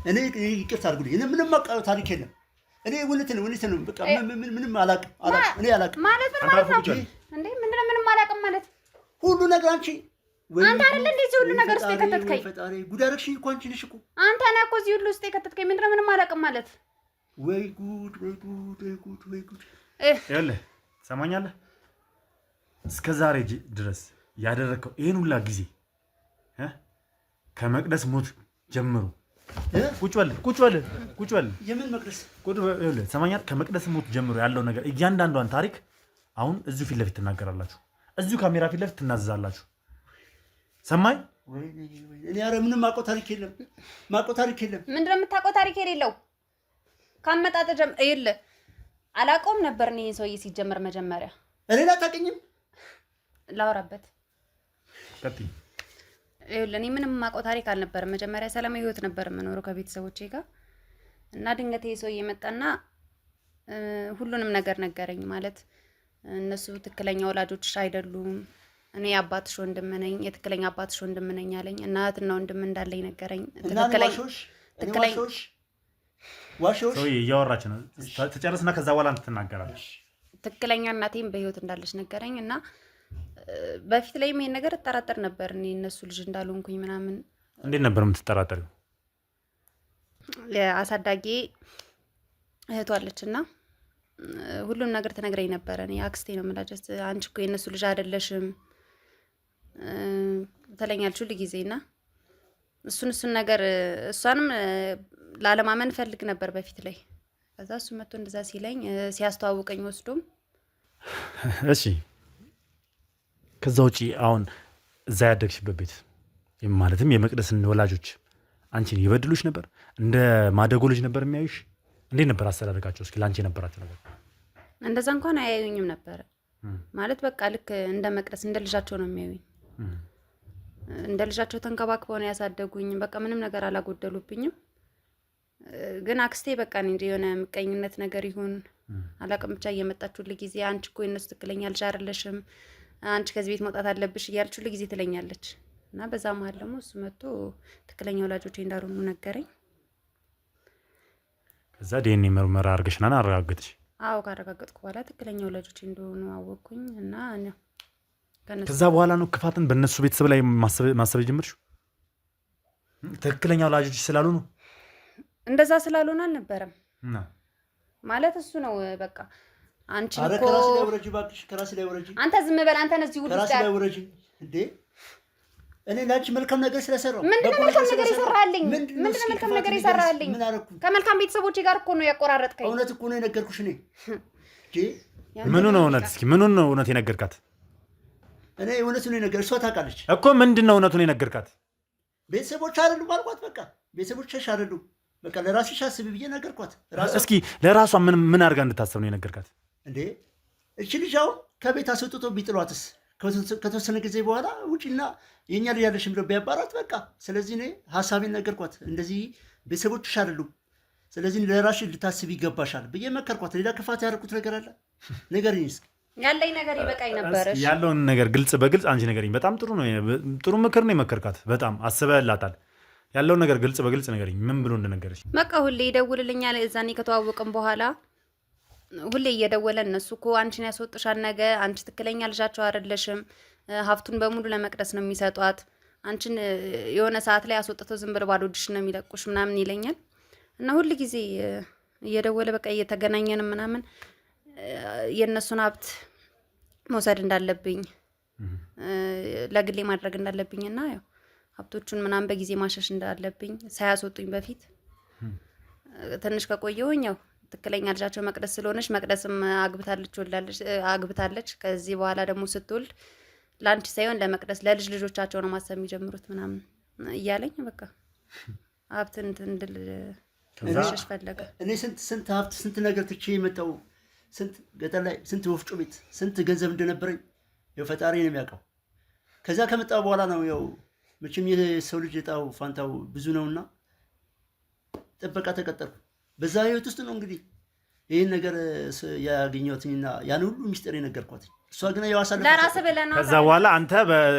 Speaker 3: እኔ ይቅርታ አድርጉልኝ። እኔ ምንም ማውቀው ታሪክ የለም። እኔ እውነት ነው በቃ ምንም አላውቅም። እኔ አላውቅም
Speaker 2: ማለት ምን ማለት ነው እንዴ? ምንድነው ምንም አላውቅም ማለት?
Speaker 3: ሁሉ ነገር አንቺ
Speaker 2: አንተ አይደል እንደዚህ ሁሉ ነገር ውስጥ የከተትከኝ?
Speaker 3: ፈጣሪ ጉድ አደረግሽኝ እኮ አንቺ ነሽ እኮ።
Speaker 2: አንተ ነህ እኮ እዚህ ሁሉ ውስጥ የከተትከኝ። ምንድነው ምንም አላውቅም ማለት?
Speaker 3: ወይ ጉድ ወይ ጉድ ወይ ጉድ ወይ ጉድ።
Speaker 1: ይኸውልህ ትሰማኛለህ? እስከ ዛሬ ድረስ ያደረግከው ይሄን ሁላ ጊዜ ከመቅደስ ሞት ጀምሮ ቁጭ በል
Speaker 3: የምን መቅደስ
Speaker 1: ይኸውልህ ትሰማኛለህ? ከመቅደስ ሞት ጀምሮ ያለው ነገር እያንዳንዷን ታሪክ አሁን እዚሁ ፊት ለፊት ትናገራላችሁ። እዚሁ ካሜራ ፊት ለፊት ትናዘዛላችሁ። ሰማኝ?
Speaker 3: እኔ ኧረ ምንም ማውቀው ታሪክ የለም።
Speaker 2: ምንድነው የምታውቀው ታሪክ የሌለው? ካመጣጥ ይኸውልህ አላውቀውም ነበር እኔ ሰውዬ ሲጀመር መጀመሪያ
Speaker 3: እኔ አታውቅኝም።
Speaker 2: ላወራበት
Speaker 1: ቀጥይ።
Speaker 2: ይኸውልህ እኔ ምንም የማውቀው ታሪክ አልነበረም። መጀመሪያ ሰላማዊ ህይወት ነበር የምኖረው ከቤተሰቦቼ ጋር እና ድንገት ሰውዬ መጣና ሁሉንም ነገር ነገረኝ። ማለት እነሱ ትክክለኛ ወላጆችሽ አይደሉም፣ እኔ አባትሽ ወንድም ነኝ፣ የትክክለኛ አባትሽ ወንድም ነኝ አለኝ። እናትና ወንድም እንዳለኝ ነገረኝ።
Speaker 3: ትክክለኛ ዋሾሽ
Speaker 1: ሰውዬ እያወራች ነው። ተጨርስና ከዛ በኋላ ትናገራለች።
Speaker 2: ትክክለኛ እናቴም በህይወት እንዳለች ነገረኝ እና በፊት ላይም ይሄን ነገር እጠራጠር ነበር እኔ እነሱ ልጅ እንዳልሆንኩኝ ምናምን።
Speaker 1: እንዴት ነበር የምትጠራጠሪው?
Speaker 2: አሳዳጊ እህቷ አለችና ሁሉም ነገር ተነግረኝ ነበር። እኔ አክስቴ ነው የምላጀት። አንቺ እኮ የእነሱ ልጅ አይደለሽም ትለኛለች ሁሉ ጊዜና እሱን ነገር እሷንም ላለማመን ፈልግ ነበር በፊት ላይ። ከዛ እሱ መጥቶ እንደዛ ሲለኝ ሲያስተዋውቀኝ ወስዶም
Speaker 1: እሺ። ከዛ ውጪ አሁን እዛ ያደግሽበት ቤት ማለትም የመቅደስን ወላጆች አንቺን ይበድሉሽ ነበር? እንደ ማደጎ ልጅ ነበር የሚያዩሽ? እንዴት ነበር አስተዳደጋቸው? እስኪ ላንቺ የነበራቸው ነገር።
Speaker 2: እንደዛ እንኳን አያዩኝም ነበር ማለት በቃ ልክ እንደ መቅደስ እንደ ልጃቸው ነው የሚያዩኝ። እንደ ልጃቸው ተንከባክበው ነው ያሳደጉኝ። በቃ ምንም ነገር አላጎደሉብኝም። ግን አክስቴ በቃ እንደ የሆነ ምቀኝነት ነገር ይሁን አላቅም ብቻ እየመጣችሁ ለጊዜ አንቺ እኮ የነሱ ትክክለኛ ልጅ አይደለሽም፣ አንቺ ከዚህ ቤት መውጣት አለብሽ እያለች ለጊዜ ትለኛለች። እና በዛ መሀል ደግሞ እሱ መጥቶ ትክክለኛ ወላጆቼ እንዳልሆኑ ነገረኝ።
Speaker 1: ከዛ ዲኤንኤ ምርመራ አድርገሽና አረጋገጥሽ?
Speaker 2: አዎ ካረጋገጥኩ በኋላ ትክክለኛ ወላጆቼ እንደሆኑ አወቅኩኝ። እና
Speaker 1: ከዛ በኋላ ነው ክፋትን በእነሱ ቤተሰብ ላይ ማሰብ ጀመርሽ? ትክክለኛ ወላጆች ስላሉ ነው?
Speaker 2: እንደዛ ስላልሆነ አልነበረም ማለት እሱ ነው በቃ። አንቺ እኮ
Speaker 3: ከራስ ላይ ወረጂ ባክሽ፣ ከራስ ላይ ወረጂ።
Speaker 2: አንተ ዝም በል። አንተ ነህ እዚህ ሁሉ
Speaker 3: ከራስ ላይ ወረጂ እንዴ! እኔ ላንቺ መልካም ነገር ስለሰራው
Speaker 2: ምንድነው መልካም ነገር ይሰራልኝ? ምንድነው መልካም ነገር ይሰራልኝ? ከመልካም ቤተሰቦቼ ጋር እኮ ነው ያቆራረጥከኝ።
Speaker 3: እውነት እኮ ነው የነገርኩሽ እኔ
Speaker 1: ምኑ ነው እውነት? እስኪ ምኑን ነው እውነት የነገርካት?
Speaker 3: እኔ እውነቱን ነው የነገርኩሽ። እሷ ታውቃለች
Speaker 1: እኮ። ምንድነው እውነቱን የነገርካት?
Speaker 3: ቤተሰቦች አይደሉም አልኳት። በቃ ቤተሰቦችሽ አይደሉም፣ በቃ ለራስሽ አስቢ ብዬ ነገርኳት።
Speaker 1: እስኪ ለራሷ ምን አድርጋ እንድታሰብ ነው የነገርካት?
Speaker 3: እንዴ እቺ ልጅ አሁን ከቤት አስወጥቶ ቢጥሏትስ? ከተወሰነ ጊዜ በኋላ ውጪና የኛ ልጅ ያለሽም ብለው ቢያባራት በቃ። ስለዚህ እኔ ሀሳቤን ነገርኳት። እንደዚህ ቤተሰቦችሽ አይደሉም፣ ስለዚህ ለራስሽ ልታስቢ ይገባሻል ብዬ መከርኳት። ሌላ ክፋት ያደረኩት ነገር አለ? ንገሪኝ እስኪ።
Speaker 2: ያለኝ ነገር ይበቃኝ ነበር።
Speaker 1: ያለውን ነገር ግልጽ በግልጽ አንቺ ንገሪኝ። በጣም ጥሩ ነው፣ ጥሩ ምክር ነው የመከርካት። በጣም አስበህላታል። ያለውን ነገር ግልጽ በግልጽ ንገሪኝ። ምን ብሎ እንደነገረሽ።
Speaker 2: በቃ ሁሌ ይደውልልኛል። እዛኔ ከተዋወቅን በኋላ ሁሌ እየደወለ እነሱ እኮ አንቺን ያስወጥሻል፣ ነገ አንቺ ትክክለኛ ልጃቸው አይደለሽም፣ ሀብቱን በሙሉ ለመቅደስ ነው የሚሰጧት፣ አንቺን የሆነ ሰዓት ላይ አስወጥተው ዝም ብለው ባዶ እጅሽን ነው የሚለቁሽ ምናምን ይለኛል። እና ሁል ጊዜ እየደወለ በቃ እየተገናኘን ምናምን የእነሱን ሀብት መውሰድ እንዳለብኝ ለግሌ ማድረግ እንዳለብኝ እና ያው ሀብቶቹን ምናምን በጊዜ ማሸሽ እንዳለብኝ ሳያስወጡኝ በፊት ትንሽ ከቆየሁኝ ያው ትክክለኛ ልጃቸው መቅደስ ስለሆነች መቅደስም አግብታለች። ከዚህ በኋላ ደግሞ ስትወልድ ለአንቺ ሳይሆን ለመቅደስ ለልጅ ልጆቻቸው ነው ማሰብ የሚጀምሩት ምናምን እያለኝ በቃ ሀብትን እንድል ሸሽ ፈለገ።
Speaker 3: እኔ ስንት ሀብት ስንት ነገር ትቼ የመጣው ስንት ገጠር ላይ ስንት ወፍጮ ቤት ስንት ገንዘብ እንደነበረኝ ያው ፈጣሪ ነው የሚያውቀው። ከዛ ከመጣ በኋላ ነው ያው መቼም የሰው ልጅ እጣው ፋንታው ብዙ ነውና ጥበቃ ተቀጠርኩ። በዛ ህይወት ውስጥ ነው እንግዲህ ይህን ነገር ያገኘሁትና ያን ሁሉ ሚስጥር የነገርኳት። እሷ ግን ያው አሳለፈ
Speaker 2: ለራስህ ብለህ ነው።
Speaker 1: ከዛ በኋላ አንተ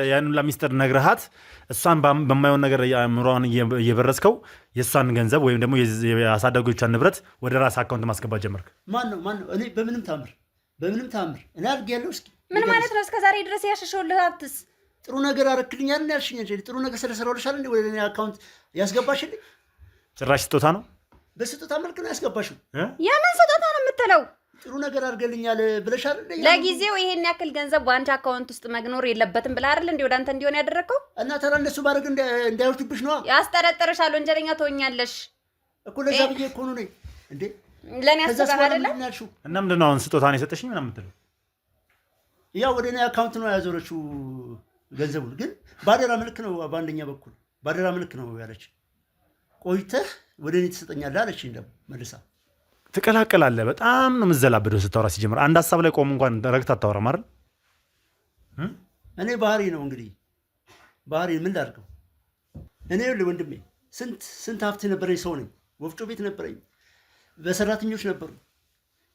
Speaker 1: ያን ሁሉ ሚስጥር ነግረሃት እሷን በማይሆን ነገር አእምሮዋን እየበረስከው የእሷን ገንዘብ ወይም ደግሞ የአሳዳጊዎቿን ንብረት ወደ ራስ አካውንት ማስገባት ጀመርክ።
Speaker 3: ማን ነው እኔ በምንም ታምር እኔ አድርጌያለሁ። እስኪ
Speaker 2: ምን ማለት ነው? እስከዛሬ ድረስ ያሸሸውልህ ሀብትስ
Speaker 3: ጥሩ ነገር አረክልኛል እና ያልሽኝ እንጂ ጥሩ ነገር ስለሰራሁልሻል እንዴ ወደ እኔ አካውንት ያስገባሽልኝ?
Speaker 1: ጭራሽ ስጦታ ነው።
Speaker 3: በስጦታ መልክ ነው ያስገባሽው።
Speaker 2: የምን ስጦታ ነው የምትለው?
Speaker 3: ጥሩ ነገር አድርገልኛል ብለሻል እንዴ?
Speaker 2: ለጊዜው ይሄን ያክል ገንዘብ በአንቺ አካውንት ውስጥ መግኖር የለበትም ብለህ አይደል እንዴ ወደ አንተ እንዲሆን ያደረግከው?
Speaker 3: እና ታዲያ እንደሱ ማድረግ እንዳይወስድብሽ ነዋ።
Speaker 2: ያስጠረጥርሻል፣ ወንጀለኛ ትሆኛለሽ
Speaker 3: እኮ። ለዛ ብዬ እኮ ነው እንዴ
Speaker 2: ለኔ አስበህ አይደለም።
Speaker 1: እና ምንድን ነው አሁን ስጦታን የሰጠሽኝ ምናምን የምትለው?
Speaker 3: ያው ወደ እኔ አካውንት ነው ያዞረችው ገንዘቡን፣ ግን ባደራ መልክ ነው። በአንደኛ በኩል ባደራ መልክ ነው ያለች። ቆይተህ ወደ እኔ ትሰጠኛለህ አለች። ደግሞ መልሳ
Speaker 1: ትቀላቀላለህ። በጣም ነው የምትዘላበደው ስታወራ። ሲጀምር አንድ ሀሳብ ላይ ቆም እንኳን ረግተህ አታወራም አይደል?
Speaker 3: እኔ ባህሪ ነው እንግዲህ ባህሪ ምን ላድርገው? እኔ ወንድሜ ስንት ሀብት ነበረኝ። ሰው ነኝ። ወፍጮ ቤት ነበረኝ፣ በሰራተኞች ነበሩ።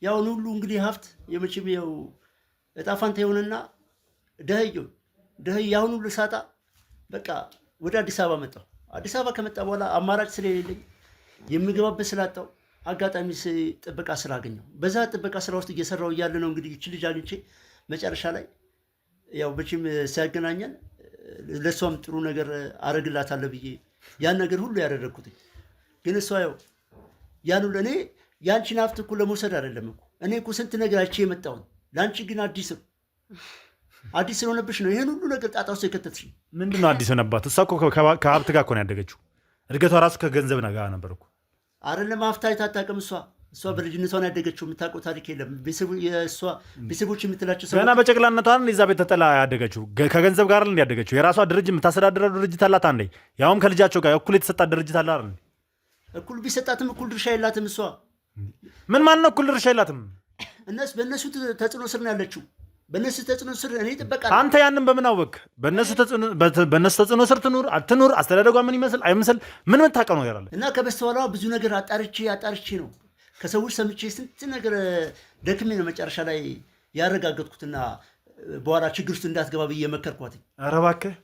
Speaker 3: ያውን ሁሉ እንግዲህ ሀብት የመቼም ያው እጣ ፋንታ የሆነና ደህየው ያሁን ሁሉ ሳጣ በቃ ወደ አዲስ አበባ መጣሁ። አዲስ አበባ ከመጣ በኋላ አማራጭ ስለሌለኝ የምገባበት ስላጣው አጋጣሚ ጥበቃ ስራ አገኘሁ። በዛ ጥበቃ ስራ ውስጥ እየሰራሁ እያለ ነው እንግዲህ እቺ ልጅ አግኝቼ መጨረሻ ላይ ያው በቺም ሲያገናኘን ለሷም ጥሩ ነገር አረግላታለሁ ብዬ ያን ነገር ሁሉ ያደረኩት። ግን እሷ ያው ያን ሁሉ እኔ ያንቺን ሀብት እኮ ለመውሰድ አይደለም እኮ እኔ እኮ ስንት ነገር አይቼ የመጣሁት ለአንቺ ግን አዲስ ስለሆነብሽ ነው ይሄን ሁሉ ነገር ጣጣ ውስጥ የከተትሽኝ።
Speaker 1: ምንድን ነው አዲስ ሆነባት? እሷ እኮ ከሀብት ጋር እኮ ነው ያደገችው። እድገቷ ራሱ ከገንዘብ ጋር ነበር እኮ
Speaker 3: አይደለም። ሀብት አይታጣቅም። እሷ በልጅነቷ ነው ያደገችው። የምታውቀው ታሪክ የለም። የእሷ ቤተሰቦች የምትላቸው ሰው
Speaker 1: ገና በጨቅላነቷ እዛ ቤት ተጠላ ያደገችው ከገንዘብ ጋር እንዲ ያደገችው። የራሷ ድርጅት የምታስተዳድረው ድርጅት አላት አንዴ፣ ያውም ከልጃቸው ጋር እኩል የተሰጣት ድርጅት አለ አይደል?
Speaker 3: እኩል ቢሰጣትም እኩል ድርሻ የላትም። እሷ
Speaker 1: ምን ማን ነው እኩል ድርሻ የላትም?
Speaker 3: በእነሱ ተጽዕኖ ስር ነው ያለችው። በእነሱ ተጽዕኖ ስር እኔ ጥበቃ
Speaker 1: አንተ ያንን በምን አወቅ? በእነሱ ተጽዕኖ ስር ትኑር አስተዳደጓ ምን ይመስል አይመስል ምን የምታውቀው ነገር አለ?
Speaker 3: እና ከበስተኋላ ብዙ ነገር አጣርቼ ነው ከሰዎች ሰምቼ ስንት ነገር ደክሜ ነው መጨረሻ ላይ ያረጋገጥኩትና በኋላ ችግር ውስጥ እንዳትገባ ብዬ መከርኳት።
Speaker 1: ኧረ እባክህ